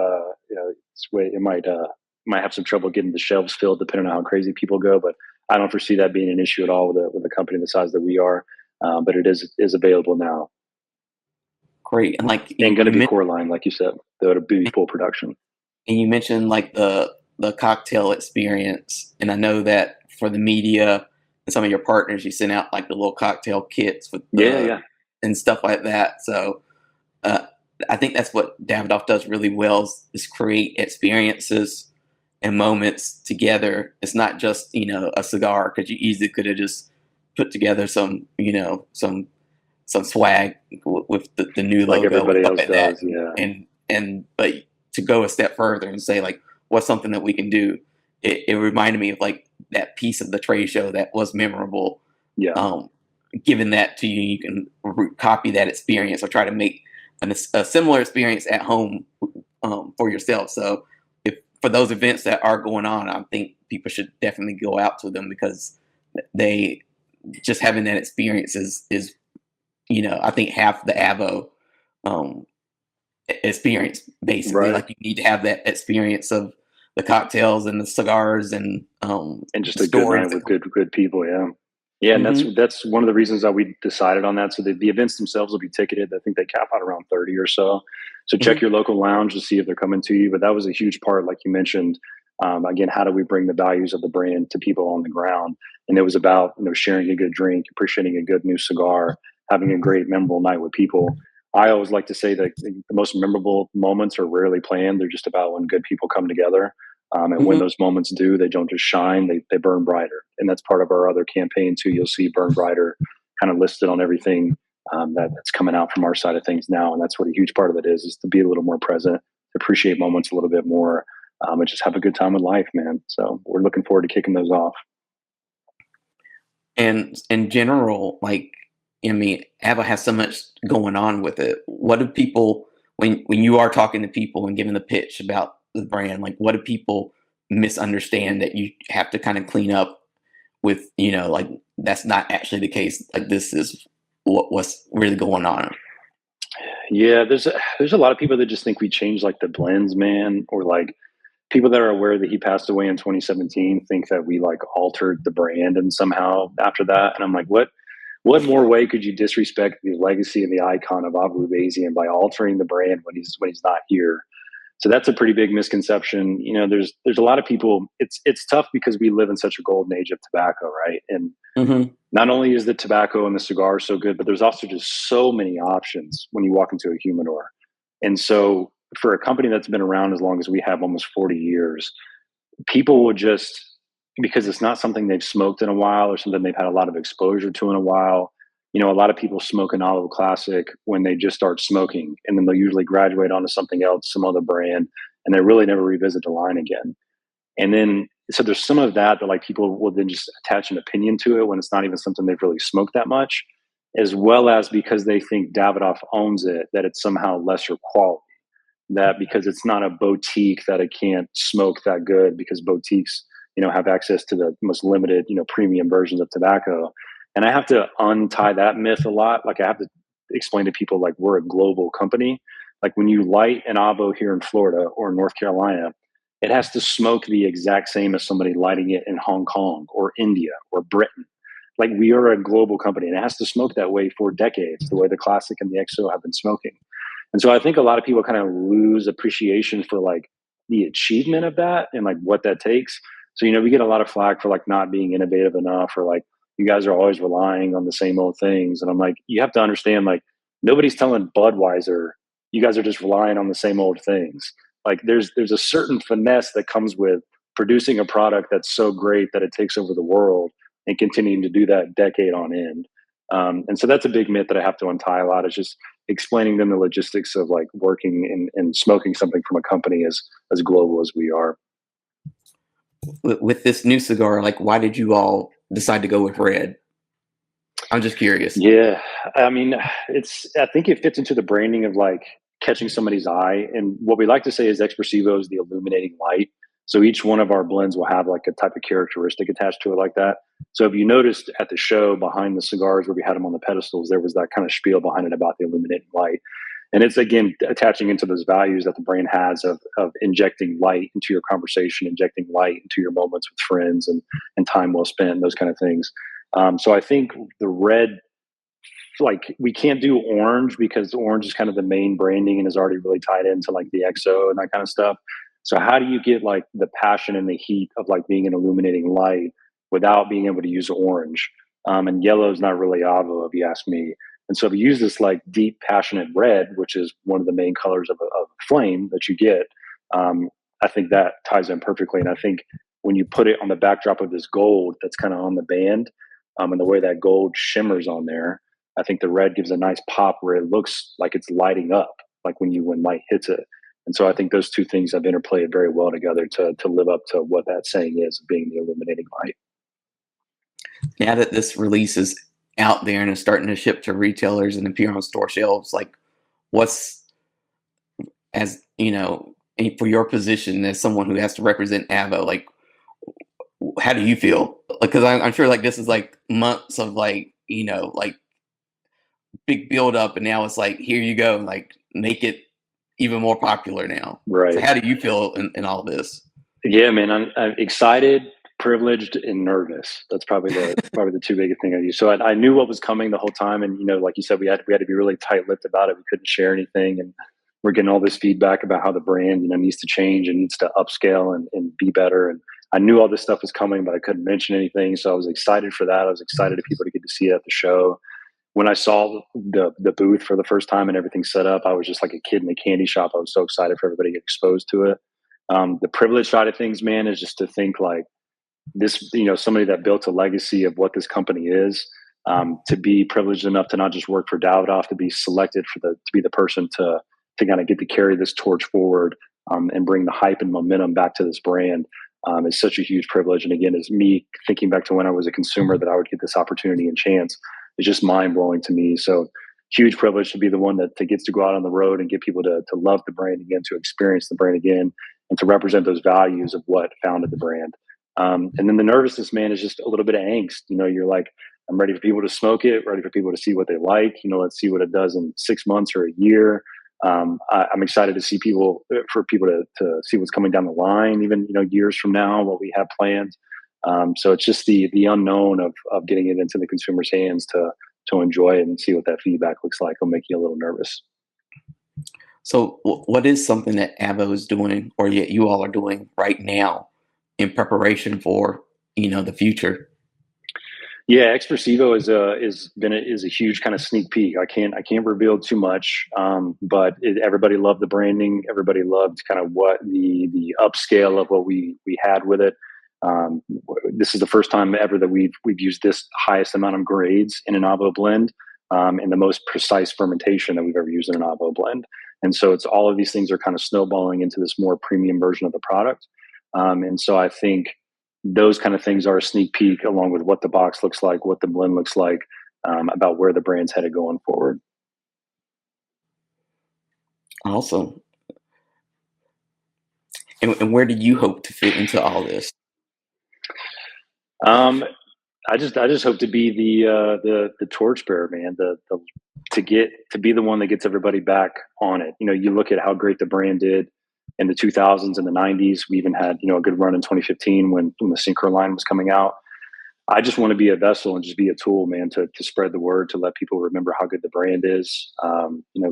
it might have some trouble getting the shelves filled depending on how crazy people go. But I don't foresee that being an issue at all with a company the size that we are. But it is available now. Great, and going to be core line, like you said, it'll be full production. And you mentioned like the cocktail experience, and I know that for the media and some of your partners, you sent out like the little cocktail kits with and stuff like that. So I think that's what Davidoff does really well is create experiences and moments together. It's not just a cigar, because you easily could have just put together some swag with the new like logo, everybody else like does, that. But to go a step further and say like, what's something that we can do? It reminded me of like that piece of the trade show that was memorable. Yeah. Giving that to you, you can copy that experience or try to make a similar experience at home for yourself. So if for those events that are going on, I think people should definitely go out to them, because they just having that experience is I think half the AVO experience, basically. Right. Like you need to have that experience of the cocktails and the cigars and just a good night with good people. Yeah, and that's one of the reasons that we decided on that. So the events themselves will be ticketed. I think they cap out around 30 or so. So check your local lounge to see if they're coming to you. But that was a huge part, like you mentioned. Again, how do we bring the values of the brand to people on the ground? And it was about sharing a good drink, appreciating a good new cigar, having a great memorable night with people. I always like to say that the most memorable moments are rarely planned. They're just about when good people come together. And when those moments do, they don't just shine, they burn brighter. And that's part of our other campaign too. You'll see Burn Brighter kind of listed on everything that's coming out from our side of things now. And that's what a huge part of it is to be a little more present, to appreciate moments a little bit more, and just have a good time with life, man. So we're looking forward to kicking those off. And in general, like, I mean, AVO has so much going on with it. What do people, when you are talking to people and giving the pitch about the brand, like what do people misunderstand that you have to kind of clean up with, like that's not actually the case. Like this is what's really going on. Yeah, there's a lot of people that just think we changed like the blends, man, or like people that are aware that he passed away in 2017 think that we like altered the brand and somehow after that. And I'm like, what more way could you disrespect the legacy and the icon of Avo Uvezian by altering the brand when he's not here? So that's a pretty big misconception. There's a lot of people. It's tough because we live in such a golden age of tobacco, right? And not only is the tobacco and the cigar so good, but there's also just so many options when you walk into a humidor. And so for a company that's been around as long as we have, almost 40 years, people will just, because it's not something they've smoked in a while or something they've had a lot of exposure to in a while. A lot of people smoke an Avo Classic when they just start smoking, and then they'll usually graduate onto something else, some other brand, and they really never revisit the line again. And then, so there's some of that like people will then just attach an opinion to it when it's not even something they've really smoked that much, as well as because they think Davidoff owns it, that it's somehow lesser quality, that because it's not a boutique that it can't smoke that good, because boutiques, have access to the most limited, premium versions of tobacco. And I have to untie that myth a lot. Like I have to explain to people, like we're a global company. Like when you light an Avo here in Florida or North Carolina, it has to smoke the exact same as somebody lighting it in Hong Kong or India or Britain. Like we are a global company, and it has to smoke that way for decades, the way the Classic and the XO have been smoking. And so I think a lot of people kind of lose appreciation for like the achievement of that and like what that takes. So, we get a lot of flack for like not being innovative enough, or like, you guys are always relying on the same old things. And I'm like, you have to understand, like, nobody's telling Budweiser, you guys are just relying on the same old things. Like there's a certain finesse that comes with producing a product that's so great that it takes over the world and continuing to do that decade on end. And so that's a big myth that I have to untie a lot. Is just explaining them the logistics of like working and smoking something from a company as global as we are. with this new cigar, like, why did you all decide to go with red? I'm just curious. Yeah, I mean, I think it fits into the branding of like catching somebody's eye. And what we like to say is expressivo is the illuminating light. So each one of our blends will have like a type of characteristic attached to it like that. So if you noticed at the show behind the cigars where we had them on the pedestals, there was that kind of spiel behind it about the illuminating light. And it's again attaching into those values that the brand has of injecting light into your conversation, injecting light into your moments with friends and time well spent, those kind of things. So I think the red, like we can't do orange because orange is kind of the main branding and is already really tied into like the XO and that kind of stuff. So how do you get like the passion and the heat of like being an illuminating light without being able to use orange? And yellow is not really Avo, if you ask me. And so if you use this like deep, passionate red, which is one of the main colors of a flame that you get, um, I think that ties in perfectly. And I think when you put it on the backdrop of this gold that's kind of on the band, and the way that gold shimmers on there, I think the red gives a nice pop where it looks like it's lighting up, like when light hits it. And so I think those two things have interplayed very well together to live up to what that saying is, being the illuminating light. Now that this release is out there and is starting to ship to retailers and appear on store shelves, like, what's, as you know, for your position as someone who has to represent Avo, like, how do you feel? Like, because I'm sure like this is like months of like, like big build up, and now it's like, here you go, and like make it even more popular now. So Right. how do you feel in all this? Yeah, man, I'm excited, privileged, and nervous. That's probably the two biggest things I use. So I knew what was coming the whole time, and like you said, we had to be really tight lipped about it. We couldn't share anything, and we're getting all this feedback about how the brand needs to change and needs to upscale and be better. And I knew all this stuff was coming, but I couldn't mention anything. So I was excited for that. I was excited for people to get to see it at the show. When I saw the booth for the first time and everything set up, I was just like a kid in a candy shop. I was so excited for everybody to get exposed to it. The privilege side of things, man, is just to think like this, somebody that built a legacy of what this company is, to be privileged enough to not just work for Davidoff, to be selected to be the person to kind of get to carry this torch forward, and bring the hype and momentum back to this brand. Is such a huge privilege. And again, as me thinking back to when I was a consumer that I would get this opportunity and chance, is just mind blowing to me. So huge privilege to be the one that gets to go out on the road and get people to love the brand again, to experience the brand again, and to represent those values of what founded the brand. And then the nervousness, man, is just a little bit of angst. You're like, I'm ready for people to smoke it, ready for people to see what they like. Let's see what it does in 6 months or a year. I'm excited to see for people to see what's coming down the line, even years from now, what we have planned. So it's just the unknown of getting it into the consumer's hands to enjoy it and see what that feedback looks like will make you a little nervous. So what is something that Avo is doing, or yet you all are doing right now, in preparation for the future? Yeah, Expressivo is a huge kind of sneak peek. I can't reveal too much, but everybody loved the branding. Everybody loved kind of what the upscale of what we had with it. This is the first time ever that we've used this highest amount of grades in an Avo blend, and the most precise fermentation that we've ever used in an Avo blend. And so it's all of these things are kind of snowballing into this more premium version of the product. And so I think those kind of things are a sneak peek, along with what the box looks like, what the blend looks like, about where the brand's headed going forward. Awesome. And where do you hope to fit into all this? Um, I just hope to be the torchbearer, man. To be the one that gets everybody back on it. You look at how great the brand did in the 2000s and the 90s. We even had a good run in 2015 when the Synchro line was coming out. I just want to be a vessel and just be a tool, man, to spread the word, to let people remember how good the brand is.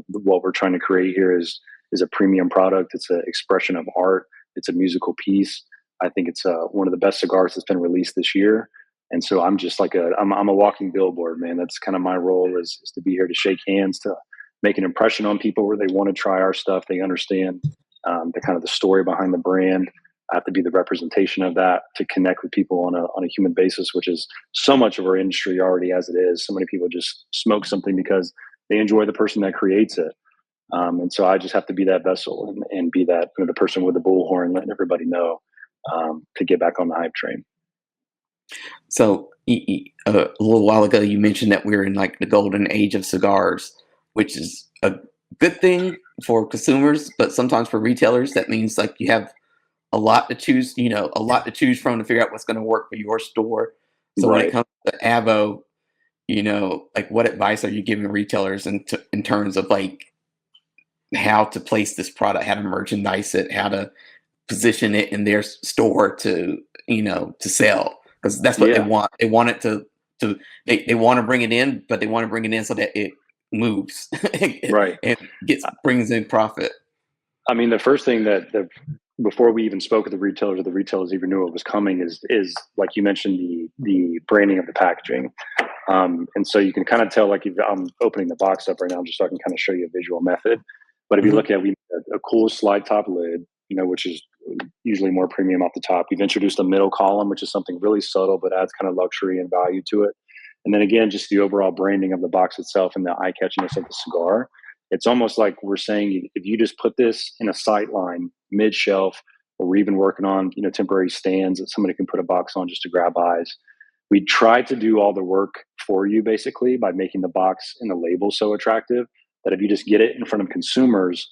What we're trying to create here is a premium product. It's an expression of art. It's a musical piece. I think it's one of the best cigars that's been released this year. And so I'm just like I'm a walking billboard, man. That's kind of my role is to be here to shake hands, to make an impression on people where they want to try our stuff. They understand the kind of the story behind the brand. I have to be the representation of that, to connect with people on a human basis, which is so much of our industry already as it is. So many people just smoke something because they enjoy the person that creates it. And so I just have to be that vessel and be that the person with the bullhorn, letting everybody know. to get back on the hype train. So a little while ago, you mentioned that we're in like the golden age of cigars, which is a good thing for consumers, but sometimes for retailers, that means like you have a lot to choose, a lot to choose from to figure out what's going to work for your store. So when it Right. comes to Avo, like what advice are you giving retailers in terms of like how to place this product, how to merchandise it, how to position it in their store to sell, because that's what they Yeah. want. They want it to they want to bring it in, but they want to bring it in so that it moves Right. and brings in profit. I mean, the first thing that before we even spoke with the retailers or the retailers even knew it was coming is like you mentioned, the branding of the packaging. And so you can kind of tell, like, if I'm opening the box up right now, just so I can kind of show you a visual method. But if you Hmm. look at, we a cool slide top lid, which is usually more premium off the top. We've introduced a middle column, which is something really subtle but adds kind of luxury and value to it. And then again, just the overall branding of the box itself and the eye catchiness of the cigar. It's almost like we're saying, if you just put this in a sight line mid shelf, or we're even working on temporary stands that somebody can put a box on just to grab eyes. We try to do all the work for you basically by making the box and the label so attractive that if you just get it in front of consumers,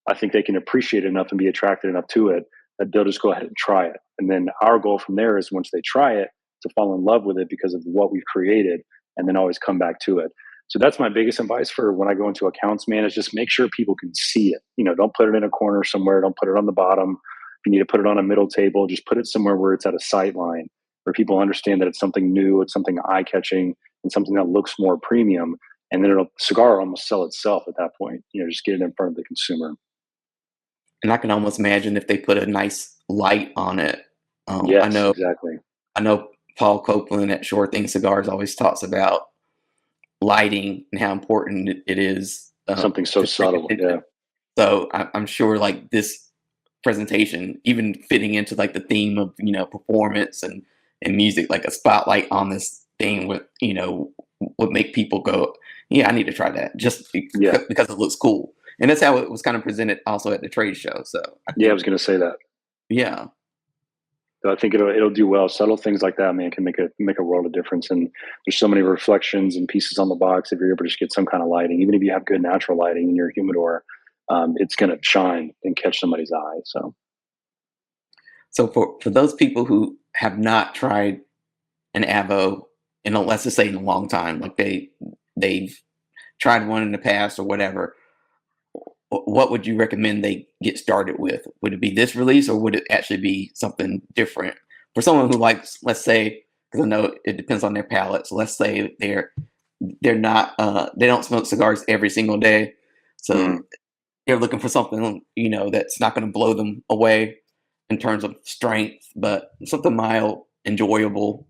I think they can appreciate it enough and be attracted enough to it that they'll just go ahead and try it. And then our goal from there is, once they try it, to fall in love with it because of what we've created, and then always come back to it. So that's my biggest advice for when I go into accounts, man, is just make sure people can see it. Don't put it in a corner somewhere. Don't put it on the bottom. If you need to put it on a middle table, just put it somewhere where it's at a sight line, where people understand that it's something new, it's something eye catching, and something that looks more premium. And then cigar will almost sell itself at that point. Just get it in front of the consumer. And I can almost imagine if they put a nice light on it. I Yes, know exactly. I know Paul Copeland at Sure Thing Cigars always talks about lighting and how important it is Something so to bring subtle. Yeah. attention. So I'm sure like this presentation, even fitting into like the theme of performance and music, like a spotlight on this thing would make people go, yeah, I need to try that just Yeah. because it looks cool. And that's how it was kind of presented also at the trade show. So I Yeah. I think, was going to say that. yeah. So I think it'll do well. Subtle things like that, man, can make a world of difference. And there's so many reflections and pieces on the box. If you're able to just get some kind of lighting, even if you have good natural lighting in your humidor, it's going to shine and catch somebody's eye. So So for those people who have not tried an Avo in let's just say in a long time, like they've tried one in the past or whatever, what would you recommend they get started with? Would it be this release, or would it actually be something different for someone who likes, let's say, because I know it depends on their palate. So let's say they're not they don't smoke cigars every single day, so mm, they're looking for something that's not going to blow them away in terms of strength, but something mild, enjoyable.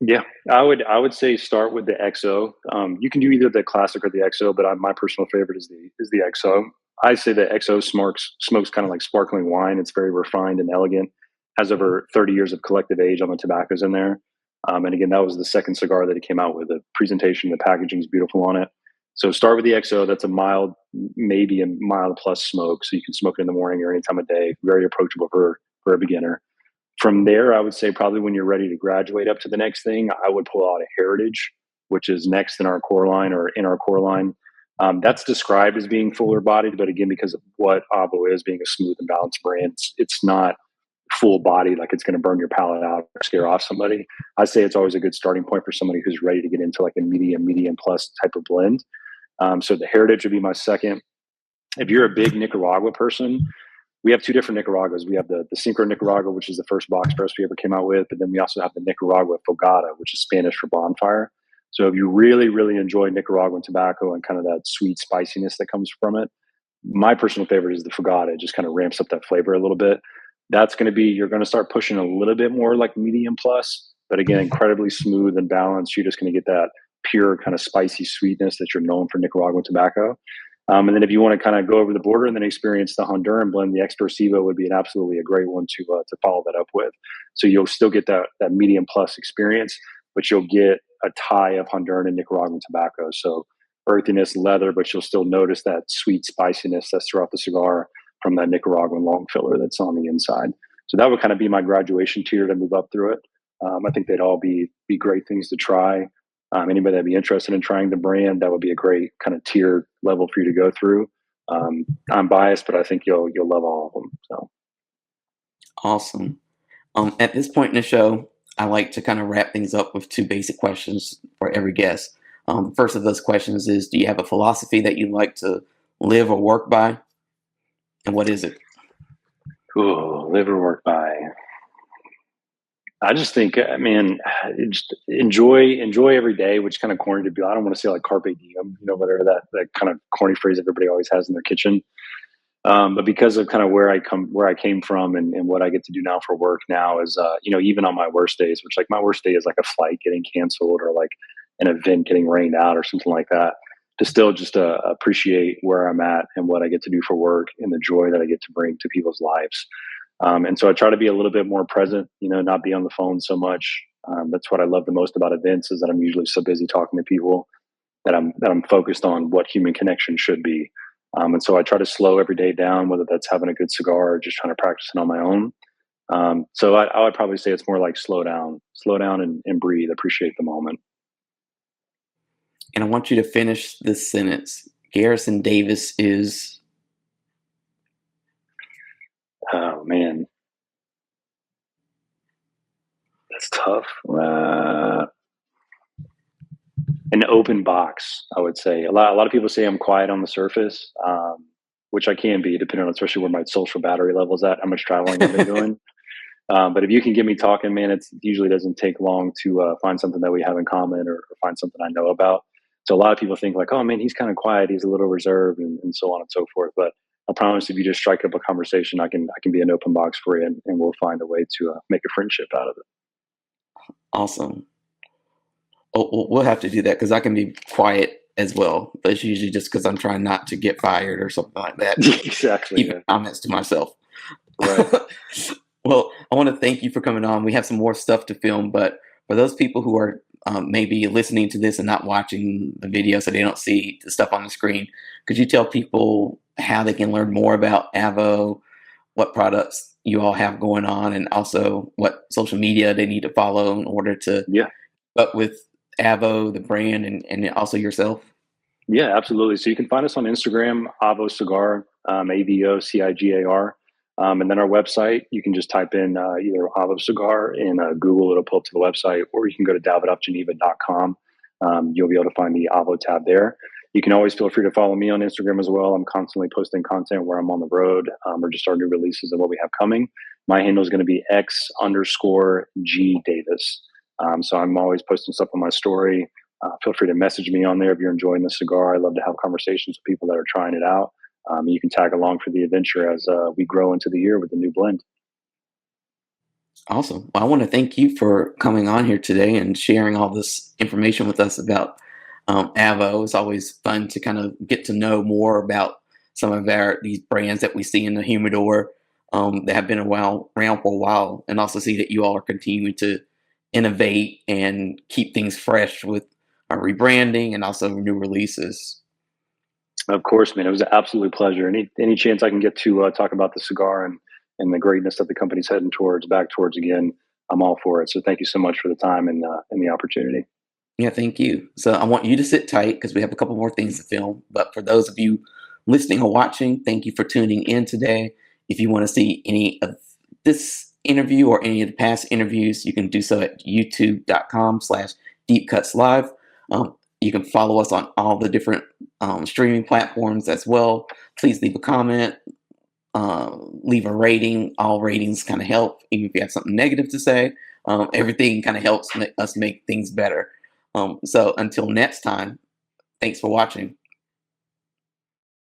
yeah, I would say start with the XO. You can do either the classic or the XO, but my personal favorite is the XO. I say the XO smokes kind of like sparkling wine. It's very refined and elegant. Has over 30 years of collective age on the tobaccos in there. And again, that was the second cigar that it came out with. The presentation, the packaging is beautiful on it. So start with the XO. That's a mild, maybe a mild plus smoke, so you can smoke it in the morning or any time of day. Very approachable for a beginner. From there, I would say probably when you're ready to graduate up to the next thing, I would pull out a Heritage, which is next in our core line or in our core line. That's described as being fuller bodied, but again, because of what Avo is, being a smooth and balanced brand, it's not full body, like it's going to burn your palate out or scare off somebody. I say it's always a good starting point for somebody who's ready to get into like a medium plus type of blend. So the Heritage would be my second. If you're a big Nicaragua person, we have two different Nicaraguas. We have the Synchro Nicaragua, which is the first box press we ever came out with, but then we also have the Nicaragua Fogata, which is Spanish for bonfire. So if you really, really enjoy Nicaraguan tobacco and kind of that sweet spiciness that comes from it, my personal favorite is the Fogata. It just kind of ramps up that flavor a little bit. That's going to be, you're going to start pushing a little bit more like medium plus, but again, incredibly smooth and balanced. You're just going to get that pure kind of spicy sweetness that you're known for Nicaraguan tobacco. And then if you want to kind of go over the border and then experience the Honduran blend, the Expresivo would be absolutely a great one to follow that up with. So you'll still get that medium plus experience, but you'll get a tie of Honduran and Nicaraguan tobacco. So earthiness, leather, but you'll still notice that sweet spiciness that's throughout the cigar from that Nicaraguan long filler that's on the inside. So that would kind of be my graduation tier to move up through it. I think they'd all be great things to try. Anybody that'd be interested in trying the brand, that would be a great kind of tier level for you to go through. I'm biased, but I think you'll love all of them. So Awesome. At this point in the show, I like to kind of wrap things up with two basic questions for every guest. The first of those questions is, do you have a philosophy that you like to live or work by? And what is it? ooh, live or work by. I just think, I mean, just enjoy every day, which kind of corny to be. I don't want to say like carpe diem, whatever that kind of corny phrase everybody always has in their kitchen. But because of kind of where I came from, and what I get to do now for work now is, even on my worst days, which like my worst day is like a flight getting canceled or like an event getting rained out or something like that, to still just appreciate where I'm at and what I get to do for work and the joy that I get to bring to people's lives. And so I try to be a little bit more present, not be on the phone so much. That's what I love the most about events, is that I'm usually so busy talking to people that I'm focused on what human connection should be. And so I try to slow every day down, whether that's having a good cigar or just trying to practice it on my own. So I would probably say it's more like slow down and breathe, appreciate the moment. And I want you to finish this sentence. Garrison Davis is. Oh man, that's tough. An open box, I would say. A lot of people say I'm quiet on the surface, which I can be, depending on especially where my social battery level's at, how much traveling I've been doing. But if you can get me talking, man, it usually doesn't take long to find something that we have in common, or find something I know about. So a lot of people think like, oh man, he's kind of quiet, he's a little reserved, and so on and so forth. But I promise, if you just strike up a conversation, I can be an open box for you, and we'll find a way to make a friendship out of it. Awesome. Oh, we'll have to do that because I can be quiet as well, but it's usually just because I'm trying not to get fired or something like that. Exactly. Keep comments to myself. Right. Well, I want to thank you for coming on. We have some more stuff to film, but for those people who are maybe listening to this and not watching the video, so they don't see the stuff on the screen, could you tell people how they can learn more about AVO, what products you all have going on, and also what social media they need to follow in order to Yeah. up with AVO, the brand, and also yourself? Yeah, absolutely. So you can find us on Instagram, Avo Cigar, AVO Cigar. And then our website, you can just type in either Avo Cigar in Google, it'll pull up to the website, or you can go to davidoffgeneva.com. You'll be able to find the Avo tab there. You can always feel free to follow me on Instagram as well. I'm constantly posting content where I'm on the road, or just our new releases of what we have coming. My handle is going to be X_G Davis. So I'm always posting stuff on my story. Feel free to message me on there if you're enjoying the cigar. I love to have conversations with people that are trying it out. You can tag along for the adventure as we grow into the year with the new blend. Awesome. Well, I want to thank you for coming on here today and sharing all this information with us about AVO. It's always fun to kind of get to know more about some of these brands that we see in the humidor that have been around for a while, and also see that you all are continuing to innovate and keep things fresh with rebranding and also new releases. Of course, man. It was an absolute pleasure. Any chance I can get to talk about the cigar and the greatness that the company's heading back towards again, I'm all for it. So thank you so much for the time and the opportunity. Yeah, thank you. So I want you to sit tight because we have a couple more things to film. But for those of you listening or watching, thank you for tuning in today. If you want to see any of this interview or any of the past interviews, you can do so at youtube.com/deepcutslive. You can follow us on all the different streaming platforms as well. Please leave a comment, leave a rating. All ratings kind of help, even if you have something negative to say. Everything kind of helps us make things better. So until next time, thanks for watching.